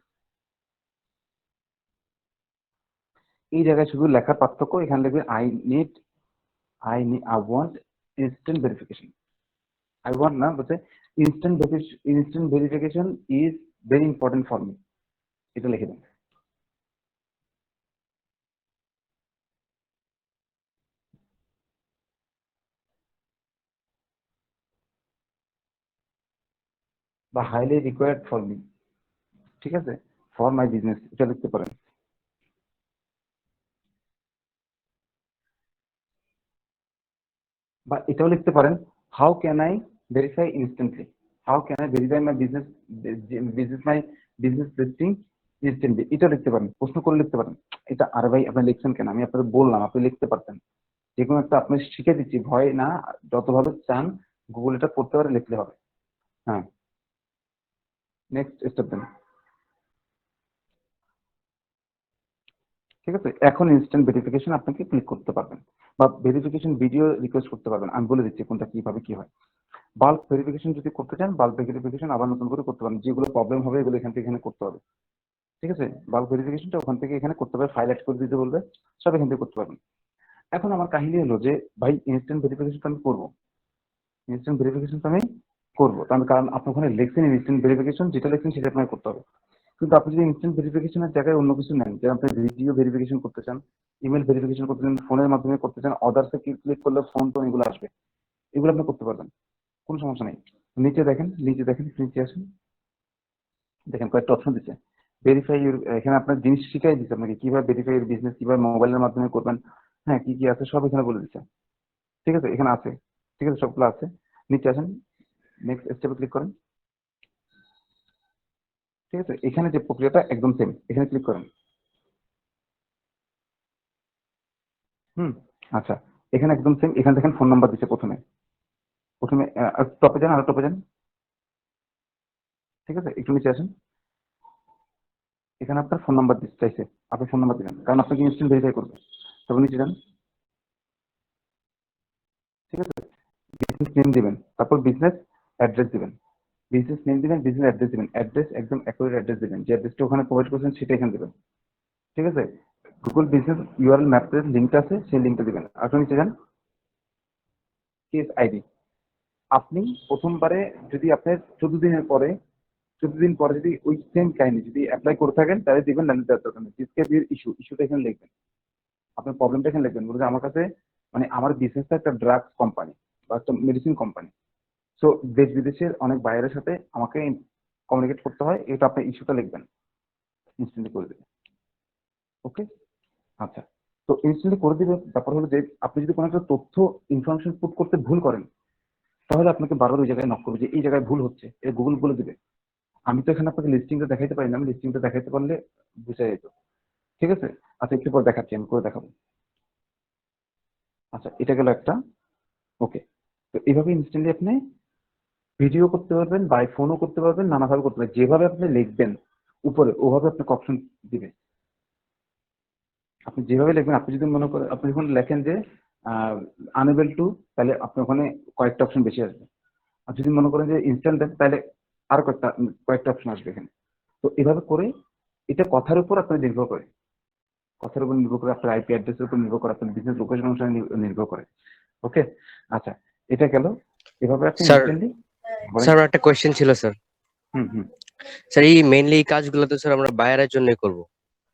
এই জায়গায় শুধু লেখার পার্থক্য, এখানে লিখবে I want instant verification. I want না, বলছে instant verification is very important for me, এটা লিখে দেন। বা হাইলি রিকোয়ার্ড ফর মি, ঠিক আছে, ফর মাই বিজনেস, এটা লিখতে পারেন। বা এটাও লিখতে পারেন, how can I verify instantly, how can I verify my my business listing instantly, এটা লিখতে পারেন, প্রশ্ন করে লিখতে পারেন। এটা আর ভাই আপনি লিখছেন কেন, আমি আপনাকে বললাম আপনি লিখতে পারতেন, যে কোনো একটা আপনি শিখে দিচ্ছি, ভয় না, যতভাবে চান গুগল এটা করতে পারে, লিখলে হবে। হ্যাঁ, নেক্সট স্টেপ দেন, ঠিক আছে। এখন ইনস্ট্যান্ট ভেরিফিকেশন আপনাকে ক্লিক করতে পারবেন, বা ভেরিফিকেশন ভিডিও রিকোয়েস্ট করতে পারবেন, আমি বলে দিচ্ছি কোনটা কিভাবে কি হয়। বাল্ক ভেরিফিকেশন যদি করতে চান, বাল্ক ভেরিফিকেশন আবার নতুন করে করতে পারেন, যেগুলো প্রবলেম হবে এগুলো এখান থেকে এখানে করতে হবে, ঠিক আছে। বাল্ক ভেরিফিকেশনটা ওখান থেকে এখানে করতে হবে, ফাইল অ্যাড করে দিতে বলবে, সব এখান থেকে করতে পারবেন। এখন আমার কাহিনী হলো যে ভাই ইনস্ট্যান্ট ভেরিফিকেশন আমি করবো, ইনস্ট্যান্ট ভেরিফিকেশন আমি করবো, তো আমি, কারণ আপনি ওখানে লিখছেন ইনস্ট্যান্ট ভেরিফিকেশন, যেটা লিখছেন সেটা আপনাকে করতে হবে। কিন্তু আপনি যদি ইনস্ট্যান্ট ভেরিফিকেশনের জায়গায় অন্য কিছু নেন, যে আপনি ভিডিও ভেরিফিকেশন করতে চান, ইমেল ভেরিফিকেশন করতে চান, ফোনের মাধ্যমে করতে চান, অদার্সে ক্লিক করলে ফোন টোন এগুলো আসবে, এগুলো আপনি করতে পারবেন, কোনো সমস্যা নেই। নিচে দেখেন, নিচে আসেন, দেখেন কয়েকটা অপশন দিচ্ছে, ভেরিফাই ইউর, এখানে আপনার জিনিস শিখাই দিচ্ছে আপনাকে কিভাবে ভেরিফাই ইউর বিজনেস, কিভাবে মোবাইলের মাধ্যমে করবেন, হ্যাঁ কি কি আছে সব এখানে বলে দিচ্ছে, ঠিক আছে, এখানে আছে, ঠিক আছে, সবগুলো আছে। নিচে আসেন, নেক্সট স্টেপে ক্লিক করেন, ঠিক আছে। এখানে যে প্রক্রিয়াটা একদম সেম, এখানে ক্লিক করেন। আচ্ছা, এখানে একদম সেম, এখানে দেখেন ফোন নাম্বার দিচ্ছে প্রথমে, টপে যান, আরো টপে যান, ঠিক আছে, একটু নিচে আসেন, এখানে আপনার ফোন নাম্বার চাইছে, আপনি ফোন নাম্বার দিবেন, কারণ আপনাকে ইনস্ট্যান্ট ভেরিফাই করবে। তারপর নিচে যান, ঠিক আছে, বিজনেস নেম দিবেন, তারপর বিজনেস অ্যাড্রেস দিবেন, বিজনেস নেম দিবেন, বিজনেস অ্যাড্রেস দিবেন, অ্যাড্রেস একদম অ্যাকুরেট অ্যাড্রেস দিবেন, যে অ্যাড্রেসটা ওখানে প্রোভাইড করছেন সেটা এখানে দিবেন, ঠিক আছে। গুগল বিজনেস ইউআরএল ম্যাপের লিঙ্কটা আছে, সেই লিঙ্কটা দিবেন। আপনি নিচে যান, কেস আইডি, আপনি প্রথমবারে যদি আপনার 14 দিন পরে যদি ওই সেম কাহিনী যদি অ্যাপ্লাই করে থাকেন, তাহলে দিবেন, নাহলে দেওয়ার দরকার নেই। ডিসক্রাইব ইউর ইস্যুটা এখানে লিখবেন, আপনার প্রবলেমটা এখানে লিখবেন, বলতে আমার কাছে মানে আমার বিজনেসটা একটা ড্রাগস কোম্পানি বা একটা মেডিসিন কোম্পানি। সো দেশ বিদেশের অনেক বাইরের সাথে আমাকে কমিউনিকেট করতে হয়, এটা আপনি ইস্যুটা লিখবেন, ইনস্ট্যান্টলি করে দেবেন। ওকে, আচ্ছা। তো ইনস্ট্যান্টলি করে দিবে, ব্যাপার হলো যে আপনি যদি কোনো একটা তথ্য ইনফরমেশন পুট করতে ভুল করেন, তাহলে আপনাকে বারবার ওই জায়গায় নক করবে যে এই জায়গায় ভুল হচ্ছে, এটা গুগল বলে দিবে। আমি তো এখানে আপনাকে লিস্টিংটা দেখাইতে পারি না, আমি লিস্টিংটা দেখাইতে পারলে বুঝে যেত। ঠিক আছে, আচ্ছা একটু পর দেখাচ্ছি, আমি করে দেখাবো। আচ্ছা, এটা গেল একটা। ওকে, তো এইভাবে ইনস্ট্যান্টলি আপনি ভিডিও করতে পারবেন, বাই ফোনও করতে পারবেন, নানাভাবে করতে পারবেন। যেভাবে আপনি লিখবেন উপরে ওভাবে আপনাকে অপশন দিবে। আপনি যেভাবে লিখবেন, আপনি যদি মনে করেন, আপনি যখন লেখেন যে আনএবল টু, তাহলে আপনার ওখানে কয়েকটা অপশন বেশি আসবে। আর যদি মনে করেন যে ইনস্ট্যান্ট দেন, তাহলে আরো কয়েকটা অপশন আসবে এখানে। তো এভাবে করে, এটা কথার উপর আপনার নির্ভর করে, কথার উপর নির্ভর করে, আপনার আইপি অ্যাড্রেসের উপর নির্ভর করে, আপনার বিজনেস লোকেশন অনুসারে নির্ভর করে। ওকে, আচ্ছা, এটা গেল। এভাবে আপনি স্যার ইনস্ট্যান্টলি বলেন। স্যার আমার একটা কোয়েশ্চেন ছিল স্যার। হুম হুম। স্যার এই মেইনলি এই কাজগুলো তো স্যার আমরা বায়ারের জন্যই করব।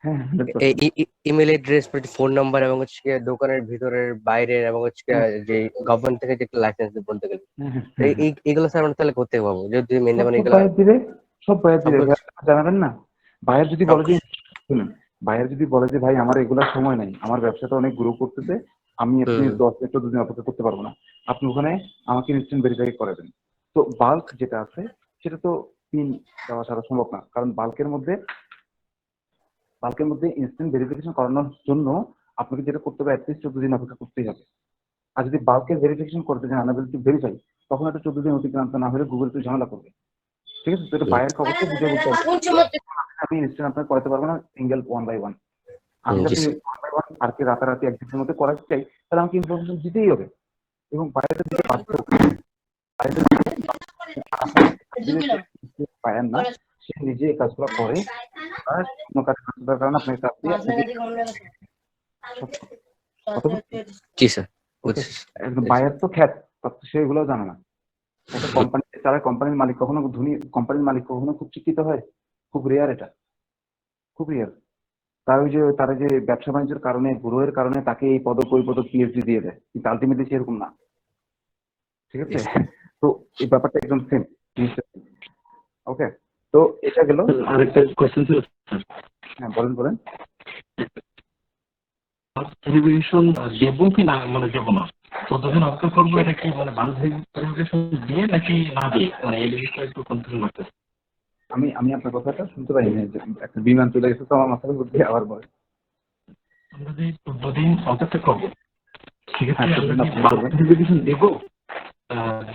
হ্যাঁ, এই 100%। ইমেল অ্যাড্রেস, ফোন নাম্বার এবং হচ্ছে গিয়ে দোকানের ভিতরের বাইরের এবং হচ্ছে গিয়ে হ্যাঁ যে গভর্নমেন্ট থেকে যে লাইসেন্স বলতে গেলে হ্যাঁ হ্যাঁ তো হ্যাঁ হ্যাঁ। এইগুলো স্যার আমরা তাহলে করতে পারবো যদি মেইনলি সব মানে সব এগুলা বায়ার দিবে, সব বায়ার দিবে সবগুলো। ভাই, আপনি জানাবেন না? বায়ার যদি সব বলে যে, শুনুন, বায়ার যদি বলে যে ভাই আমার এগুলার সময় নাই, আমার ব্যবসাটা অনেক গ্রো করতেছে, আমি আপনি হুম 10 দিন অপেক্ষা করতে পারবো না, আপনি ওখানে আমাকে ইনস্ট্যান্ট ভেরিফাই করাবেন। তো বাল্ক যেটা আছে সেটা তো পিন দেওয়া ছাড়া সম্ভব না, কারণ বাল্কের মধ্যে ইনস্ট্যান্ট ভেরিফিকেশন করানোর জন্য আপনাকে যেটা করতে হবে, অ্যাটলিস্ট 14 দিন অপেক্ষা করতেই হবে। আর যদি বাল্কের ভেরিফিকেশন করতে চান, আনাবেল টু ভেরিফাই, তখন একটা 14 দিন অতিক্রান্ত না হলে গুগল তো ঝামেলা করবে। ঠিক আছে, তো এটা হুম বায়ারকে অবশ্যই বুঝিয়ে বলতে হবে। আমি ইনস্ট্যান্ট আপনাকে করাতে পারবো না, সিঙ্গেল ওয়ান বাই ওয়ান। আমি জি যদি স্যার। ওয়ান বাই ওয়ান আর কি রাতারাতি একদিনের মধ্যে করাতে চাই, তাহলে আমাকে ইনফরমেশন দিতেই হবে, এবং বায়ারটা দিতে বাধ্য। বায়ারটা দিলে সে বায়ার না, সে নিজে এই কাজগুলো করে, আর কোনো কাজ না করার কারণে আপনাকে চাপ দিয়ে আপনাকে কথা বলছি। জি স্যার, ওকে, বুঝছি একদম বুঝছি। বায়ার তো খ্যাত, সে এগুলোও জানে না। একটা কোম্পানি তারা কোম্পানির মালিক কখনো ধনী, কোম্পানির মালিক কখনো খুব শিক্ষিত হয়? খুব রেয়ার, এটা খুব রেয়ার। তার যে ব্যবসা বাণিজ্যের কারণে, গ্রোয়ের কারণে তাকে এই পদক ওই পদক পিএইচডি দিয়ে দেয়, কিন্তু আলটিমেটলি সেরকম না। ঠিক জি আছে, স্যার। তো এই ব্যাপারটা একদম সেম। ওকে, তো এটা গেল। আরেকটা কোয়েশ্চেন ছিল, হ্যাঁ, বলেন বলেন। ভেরিফিকেশন দেবো কি না, মানে দেবো না, 14 দিন অপেক্ষা করবো, এটা কি মানে ভালো ভেরিফিকেশন দিয়ে নাকি না দিয়ে, মানে এই জিনিসটা একটু কনফিউশন লাগতেছে। আমি আমি আপনার কথাটা শুনতে পাইনি, যে একটা বিমান চলে গেছে তো আমার মাথার মধ্যে, আবার বলে। আমরা যদি 14 দিন অপেক্ষা করবো, হ্যাঁ, সেক্ষেত্রে আমরা 14 কি অপেক্ষা বাল্ক করবেন। ভেরিফিকেশন দেবো?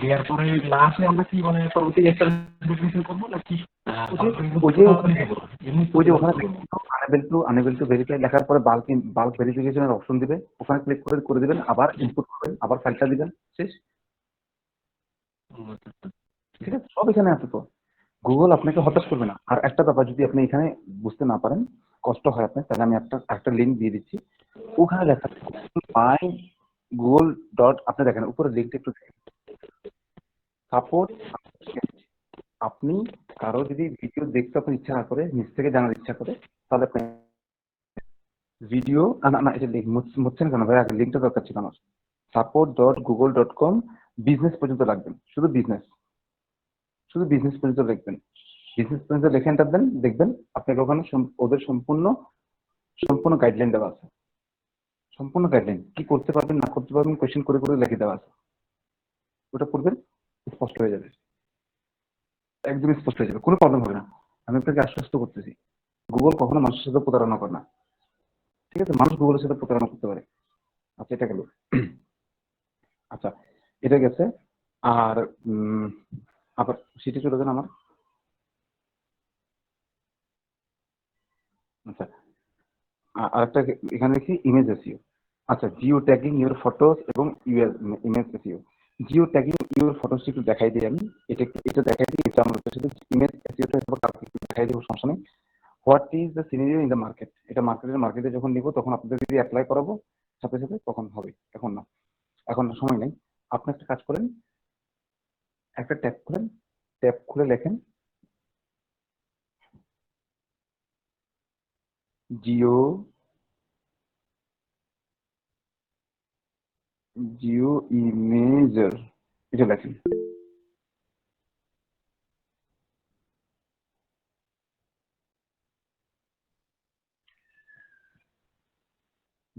দেওয়ার পরে না আসলে আমরা কি মানে পরবর্তী একটা ভেরিফিকেশন করবো নাকি ওই যে বাল্ক ওই যে ভেরিফিকেশন ওখানে দেবো, এমনি ওই যে 14 দিন ওখানে অপেক্ষা করবো? আনেবল টু ভেরিফাই লেখার পরে বাল্ক ভেরিফিকেশনের অপশন দিবে, ওখানে ক্লিক করে দিবেন, আবার ইনপুট করবেন, আবার ফাইলটা দিবেন, শেষ। ঠিক আছে, সব এখানে আছে তো। গুগল আপনাকে হতাশ করবে না। আর একটা ব্যাপার, যদি আপনি এখানে বুঝতে না পারেন, কষ্ট হয় আপনার, তাহলে আমি একটা লিঙ্ক দিয়ে দিচ্ছি, ওখানে লেখা মাই গুগল ডট, আপনি দেখেন উপরে লিঙ্কটা একটু সাপোর্ট। আপনি কারো যদি ভিডিও দেখতে আপনার ইচ্ছা না করে, নিজ থেকে জানার ইচ্ছা করে, তাহলে আপনি ভিডিও, না না, এটা লিঙ্ক মুছছে না কেন ভাই, আগে লিঙ্কটা দরকার ছিল আমার। support.google.com, বিজনেস পর্যন্ত রাখবেন, শুধু বিজনেস পর্যন্ত লিখবেন। বিজনেস পর্যন্ত লিখে এন্টার দেন, দেখবেন আপনাকে ওখানে ওদের সম্পূর্ণ সম্পূর্ণ গাইডলাইন দেওয়া আছে। সম্পূর্ণ গাইডলাইন, কি করতে পারবেন না করতে পারবেন, কোয়েশ্চেন করে করে লিখে দেওয়া আছে। ওটা পড়বেন, স্পষ্ট হয়ে যাবে, একদম স্পষ্ট হয়ে যাবে, কোনো প্রবলেম হবে না। আমি আপনাকে আশ্বস্ত করতেছি, গুগল কখনো মানুষের সাথে প্রতারণা করে না। ঠিক আছে, মানুষ গুগলের সাথে প্রতারণা করতে পারে। আচ্ছা, এটা গেল। আচ্ছা, এটা গেছে। আর আবার সিটি চলে যান আমার। আচ্ছা, আরেকটা এখানে দেখি ইমেজ এসিও। আচ্ছা, জিও ট্যাগিং ইউর ফটোস এবং image SEO. Jio tagging your photos একটু দেখাই দিই আমি, এটা দেখাই দিই, এটা আমার সাথে ইমেজ এসিওটা কালকে একটু দেখাই দিব, সমস্যা নেই। What is the scenario in the market, এটা মার্কেটে যখন নিব, তখন আপনাদের যদি অ্যাপ্লাই করাবো সাথে সাথে, তখন হবে, এখন না, এখন না, সময় নেই। আপনি একটা কাজ করেন, একটা ট্যাব খুলে লেখেন জিও জিও ইমেজার, এটা লেখেন।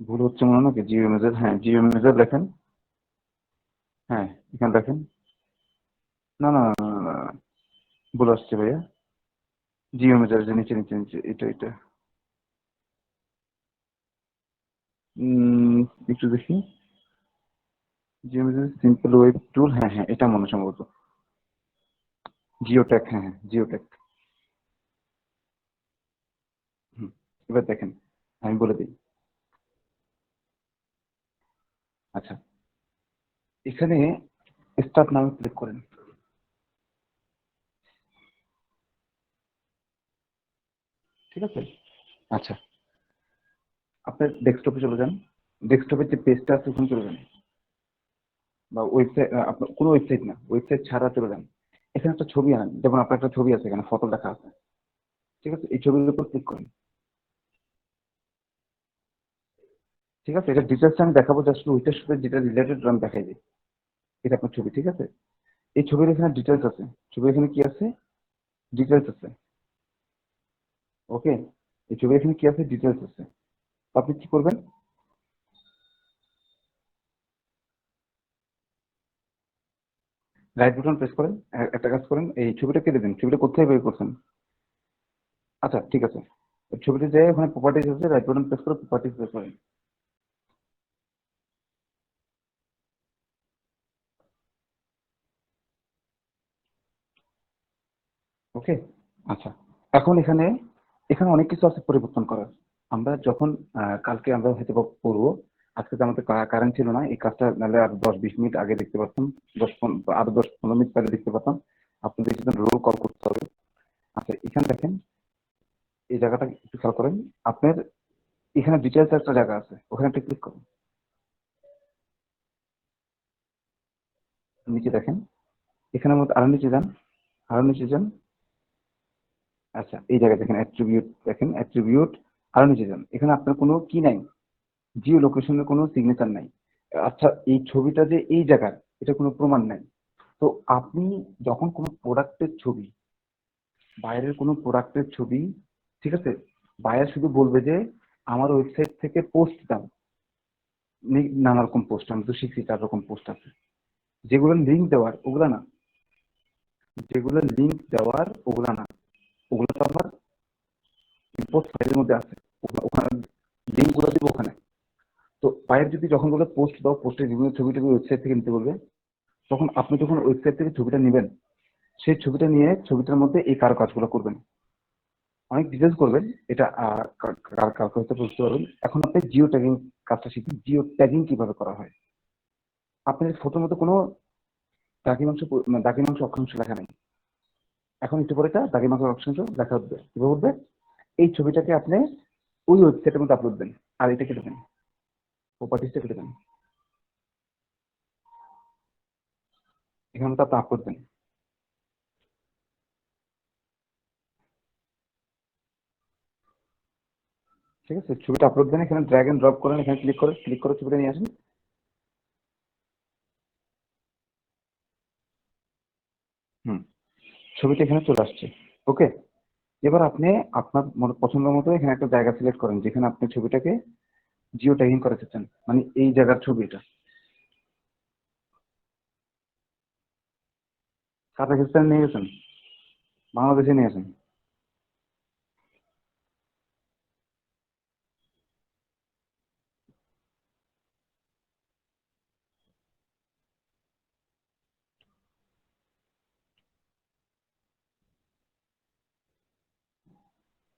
ভুল হচ্ছে মনে হয় নাকি? জিও ইমেজার, হ্যাঁ জিও ইমেজার লেখেন। হ্যাঁ এখানে লেখেন। না না না, না, না, ভুল আসছে ভাইয়া। জিও ইমেজার, নিচে নিচে নিচে, এটা একটু দেখি। জিও ইমেজার সিম্পল ওয়েব টুল, হ্যাঁ হ্যাঁ এটা মনে হয় সম্ভবত জিওটেক, হ্যাঁ হ্যাঁ জিওটেক। হুম, এবার দেখেন আমি বলে দিই। আচ্ছা, এখানে স্টার্ট নামে ক্লিক করেন। ঠিক আছে। আচ্ছা, আপনার ডেস্কটপে চলে যান। ডেস্কটপের যে পেজটা আছে ওখানে চলে যান, বা ওয়েবসাইট, আপনার কোনো ওয়েবসাইট না, ওয়েবসাইট ছাড়া চলে যান। এখানে একটা ছবি আনেন, যেমন আপনার একটা ছবি আছে, এখানে ফটো লেখা আছে। ঠিক আছে, এই ছবির উপর ক্লিক করেন। ঠিক আছে, এটা ডিটেলস আমি দেখাবো, জাস্ট ওইটার সাথে যেটা রিলেটেড আমি দেখাই দিই। এটা আপনার ছবি, ঠিক আছে। এই ছবির এখানে ডিটেলস আছে, ছবির এখানে কি আছে, ডিটেলস আছে। ওকে, এই ছবির এখানে কি আছে, ডিটেলস আছে। তো আপনি কি করবেন, রাইট বাটন প্রেস করেন। একটা কাজ করেন, এই ছবিটা কেটে দিন। ছবিটা কোথায় বের করছেন? আচ্ছা ঠিক আছে, ছবিতে যাই, ওখানে প্রপার্টিজ আছে, রাইট বাটন প্রেস করে প্রপার্টিজ প্রেস করেন। ওকে, আচ্ছা। এখন এখানে এখানে অনেক কিছু আছে পরিবর্তন করার। আমরা যখন কালকে আমরা হয়তো বা করবো, আজকে তো আমাদের কারেন্ট ছিল না, এই কাজটা নাহলে আর 10-20 মিনিট আগে দেখতে পারতাম, আরো 10-15 মিনিট পরে দেখতে পারতাম। আপনাদের কিছুদিন রোল কল করতে হবে। আচ্ছা এখানে দেখেন, এই জায়গাটা একটু খেয়াল করেন। আপনার এখানে ডিটেলস একটা জায়গা আছে, ওখানে একটা ক্লিক করুন। নিচে দেখেন, এখানের মধ্যে আরো নিচে যান, আরো নিচে যান। আচ্ছা এই জায়গায় দেখেন অ্যাট্রিবিউট, দেখেন অ্যাট্রিবিউট, আরো নিচে যান। এখানে আপনার কোনো কি নাই, জিও লোকেশনের কোনো সিগনেচার নাই। আচ্ছা এই ছবিটা যে এই জায়গার, এটা কোনো প্রমাণ নাই। তো আপনি যখন কোনো প্রোডাক্টের ছবি, বাইরের কোনো প্রোডাক্টের ছবি, ঠিক আছে, বায়ার শুধু বলবে যে আমার ওয়েবসাইট থেকে পোস্ট দাও, নানা রকম পোস্ট, আমি তো শিখছি 4 রকম পোস্ট আছে। যেগুলো লিঙ্ক দেওয়ার ওগুলা না, যেগুলো লিঙ্ক দেওয়ার ওগুলা না, ওগুলো তো আমার পোস্ট ফাইলের মধ্যে আছে, ওখানে লিঙ্ক গুলো দিব ওখানে। তো বায়ার যদি যখন বলে পোস্ট দাও, পোস্টের বিভিন্ন ছবি টবি ওয়েবসাইট থেকে নিতে বলবে, তখন আপনি যখন ওয়েবসাইট থেকে ছবিটা নেবেন, সেই ছবিটা নিয়ে ছবিটার মধ্যে এই কারো কাজগুলো করবেন, অনেক ডিটেলস করবেন। এটা কালকে হয়তো বুঝতে পারবেন। এখন আপনি জিও ট্যাগিং কাজটা শিখবেন, জিও ট্যাগিং কিভাবে করা হয়। আপনার ফটোর মধ্যে কোনো দাগিমাংশ, দাগিমাংশ অক্ষাংশ লেখা নেই। এখন একটু পরে এটা দাগিমাংশ অক্ষাংশ লেখা উঠবে, কিভাবে উঠবে, এই ছবিটাকে আপনি ওই ওয়েবসাইটের মধ্যে আপলোড দেন, আর এটা কেটে দেন, প্রপার্টিসটা কেটে দেন, এখানে মধ্যে আপনি আপলোড দেন। ঠিক আছে, ছবিটা আপলোড দেন, এখানে ড্র্যাগ এন্ড ড্রপ করেন, এখানে ক্লিক করে ছবিটা নিয়ে আসেন। হুম, ছবিটা এখানে চলে আসছে। ওকে, এবার আপনি আপনার পছন্দ মতো এখানে একটা জায়গা সিলেক্ট করেন, যেখানে আপনি ছবিটাকে জিও ট্যাগিং করাতে চান, মানে এই জায়গার ছবি এটা। কাজাকিস্তান নিয়ে গেছেন, বাংলাদেশে নিয়ে আসেন।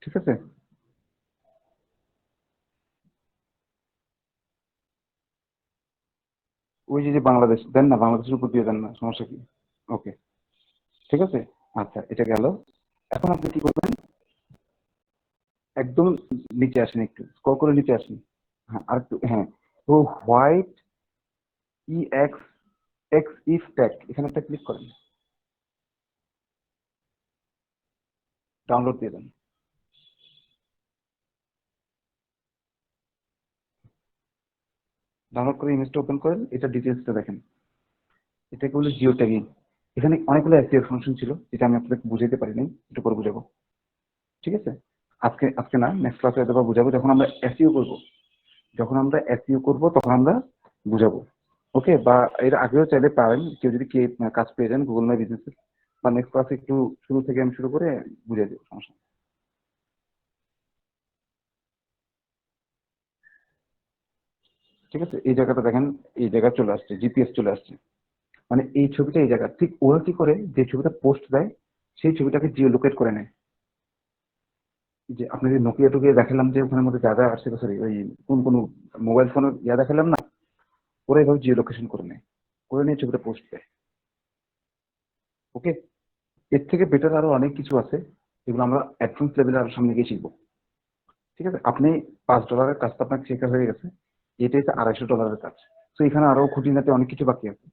ঠিক আছে, ওই যে যে বাংলাদেশ দেন না, বাংলাদেশের উপর দিয়ে দেন না, সমস্যা কি? ওকে, ঠিক আছে। আচ্ছা এটা গেল। এখন আপনি কি করবেন, একদম নিচে আসেন, একটু স্ক্রল করে নিচে আসেন। হ্যাঁ আর একটু, হ্যাঁ, তো white E x x if tag, এখানে একটা ক্লিক করেন, ডাউনলোড দিয়ে দেন। ডাউনলোড করে ইমেজটা ওপেন করেন, এটা ডিটেলসটা দেখেন। এটাকে বলে জিও ট্যাগিং। এখানে অনেকগুলো এসইও ফাংশন ছিল যেটা আমি আপনাদেরকে বুঝাইতে পারি নাই, একটু পরে বুঝাবো। ঠিক আছে, আজকে আজকে না, নেক্সট ক্লাসে হয়তো বুঝাবো। যখন আমরা এসইও করব, তখন আমরা বুঝাবো। ওকে, বা এর আগেও চাইলে পারেন, কেউ যদি কাজ পেয়ে যান গুগল মাই বিজনেস, বা নেক্সট ক্লাসে একটু শুরু থেকে আমি শুরু করে বুঝিয়ে দেবো, সমস্যা নেই। ঠিক আছে, এই জায়গাটা দেখেন, এই জায়গা চলে আসছে, জিপিএস চলে আসছে। মানে এই ছবিটা এই জায়গা, ঠিক ওরা কি করে, যে ছবিটা পোস্ট দেয় সেই ছবিটাকে জিও লোকেট করে নেয়। যে আপনি যে নোকিয়া টোকিয়া দেখালাম, যে ওখানের মধ্যে যা যা আসছে, সরি ওই কোন কোন মোবাইল ফোনের ইয়া দেখালাম না, ওরা এইভাবে জিও লোকেশন করে নেয়, করে নিয়ে ছবিটা পোস্ট দেয়। ওকে, এর থেকে বেটার আরো অনেক কিছু আছে, যেগুলো আমরা অ্যাডভান্স লেভেলে আরো সামনে গিয়ে শিখবো। ঠিক আছে, আপনি $5 কাজটা আপনার শেখা হয়ে গেছে, এটা হচ্ছে $250 কাজ। তো এখানে আরো খুঁটিনাটি অনেক কিছু বাকি আছে।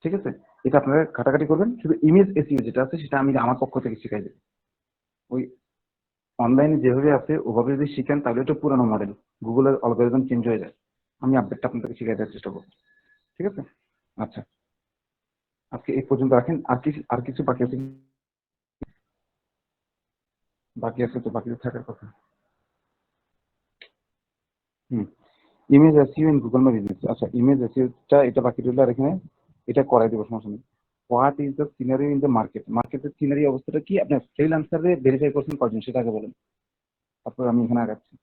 ঠিক আছে, এটা আপনারা কাটাকাটি করবেন, শুধু ইমেজ এসইও যেটা আছে সেটা আমি আমার পক্ষ থেকে শিখাই দেবো। ওই অনলাইনে যেভাবে আছে ওভাবে যদি শিখেন তাহলে এটা পুরানো মডেল, গুগলের অ্যালগরিদম চেঞ্জ হয়ে যায়। আমি আপডেটটা আপনাদেরকে শিখাই দেওয়ার চেষ্টা করবো। ঠিক আছে, আচ্ছা, আজকে এই পর্যন্ত রাখেন। আর কিছু বাকি আছে? বাকি আছে তো, বাকি থাকার কথা। হুম, image SEO in Google my business. আচ্ছা, ইমেজ এসইওটা এটা বাকি রইল, আর এখানে এটা করাই দেবো, সমস্যা নেই। What is the scenery in the market? মার্কেটের সিনারি অবস্থাটা কি, আপনার ফ্রিল্যান্সারে ভেরিফাই করছেন কজন সেটা আগে বলেন, তারপর আমি এখানে আগাচ্ছি।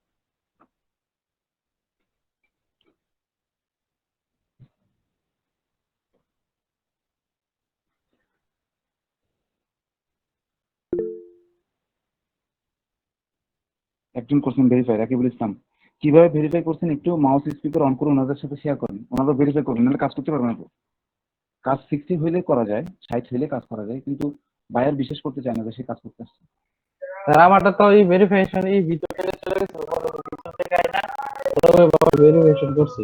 একজন করছেন ভেরিফাই, রাকিবুল ইসলাম। কিভাবে ভেরিফাই করছেন একটু মাউস স্পিকার অন করে ওনাদের সাথে শেয়ার করেন, ওনারা ভেরিফাই করবেন, নাহলে কাজ করতে পারবেন না তো। কাজ 60 হইলে করা যায়, 60 হইলে কাজ করা যায়, কিন্তু বায়ার বিশ্বাস করতে চায় না যে সে কাজ করতে আসছে। স্যার আমারটা তো এই ভেরিফিকেশন এই ভিতরে চলে গেছে, ভিতর থেকে আইনা ওভাবে ভেরিফিকেশন করছি।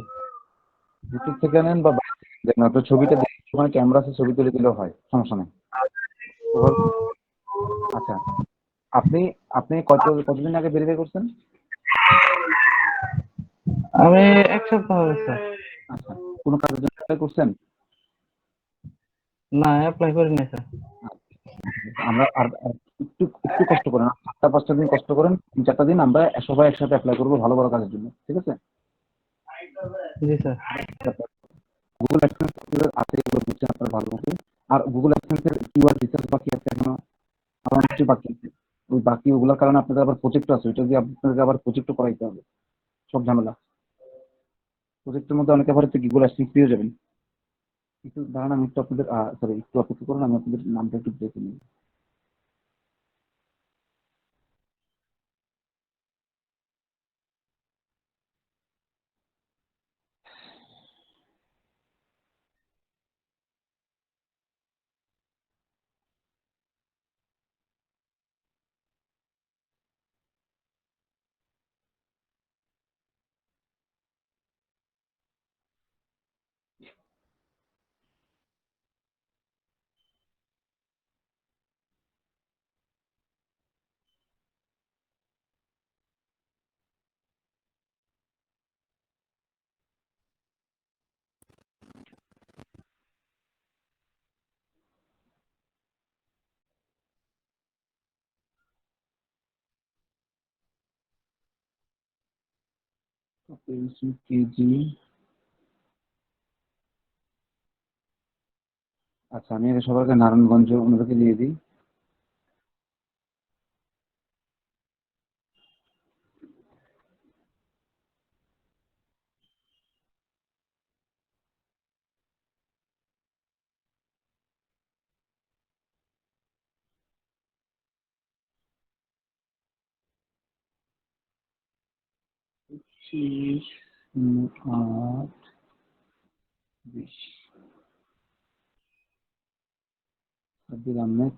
ইউটিউব থেকে নেন বা বাইরে থেকে দেখেন, আপনার ছবিটা দেখে ওখানে ক্যামেরা আছে, ছবি তুলে দিলেও হয়, সমস্যা নেই। আচ্ছা, আপনি আপনি কতদিন আগে ভেরিফাই করছেন? আমি এক সপ্তাহ হবে স্যার। আচ্ছা, কোনো কাজের জন্য অ্যাপ্লাই করছেন? না, অ্যাপ্লাই করি নাই স্যার। আমরা আর আর একটু একটু কষ্ট করেন, 4-5টা দিন কষ্ট করেন, 3-4টা দিন আমরা সবাই একসাথে অ্যাপ্লাই করবো ভালো ভালো কাজের জন্য। ঠিক আছে, জি স্যার। গুগল অ্যাডসেন্স আছে, এগুলো বুঝছেন আপনারা ভালো মতো। আর গুগল অ্যাডসেন্সের কিওয়ার্ড রিসার্চ বাকি আছে এখনো, আরো অনেক কিছু বাকি আছে। ওই বাকি ওগুলোর কারণে আপনাদের আবার প্রজেক্ট আছে, ওইটা দিয়ে আপনাদের আবার প্রজেক্টও করাইতে হবে, সব ঝামেলা। প্রজেক্টের মধ্যে অনেকে আবার হচ্ছে গুগল অ্যাডসেন্স পেয়ে যাবেন। একটু দাঁড়ান, আমি একটু আপনাদের সরি একটু অপেক্ষা করুন, আমি আপনাদের নামটা একটু দেখে নিই। কেজি। আচ্ছা, আমি এটা সবাইকে নারায়ণগঞ্জ ওনাদেরকে দিয়ে দিই। পঁচিশ, 8, 20 সাব্বির আহমেদ,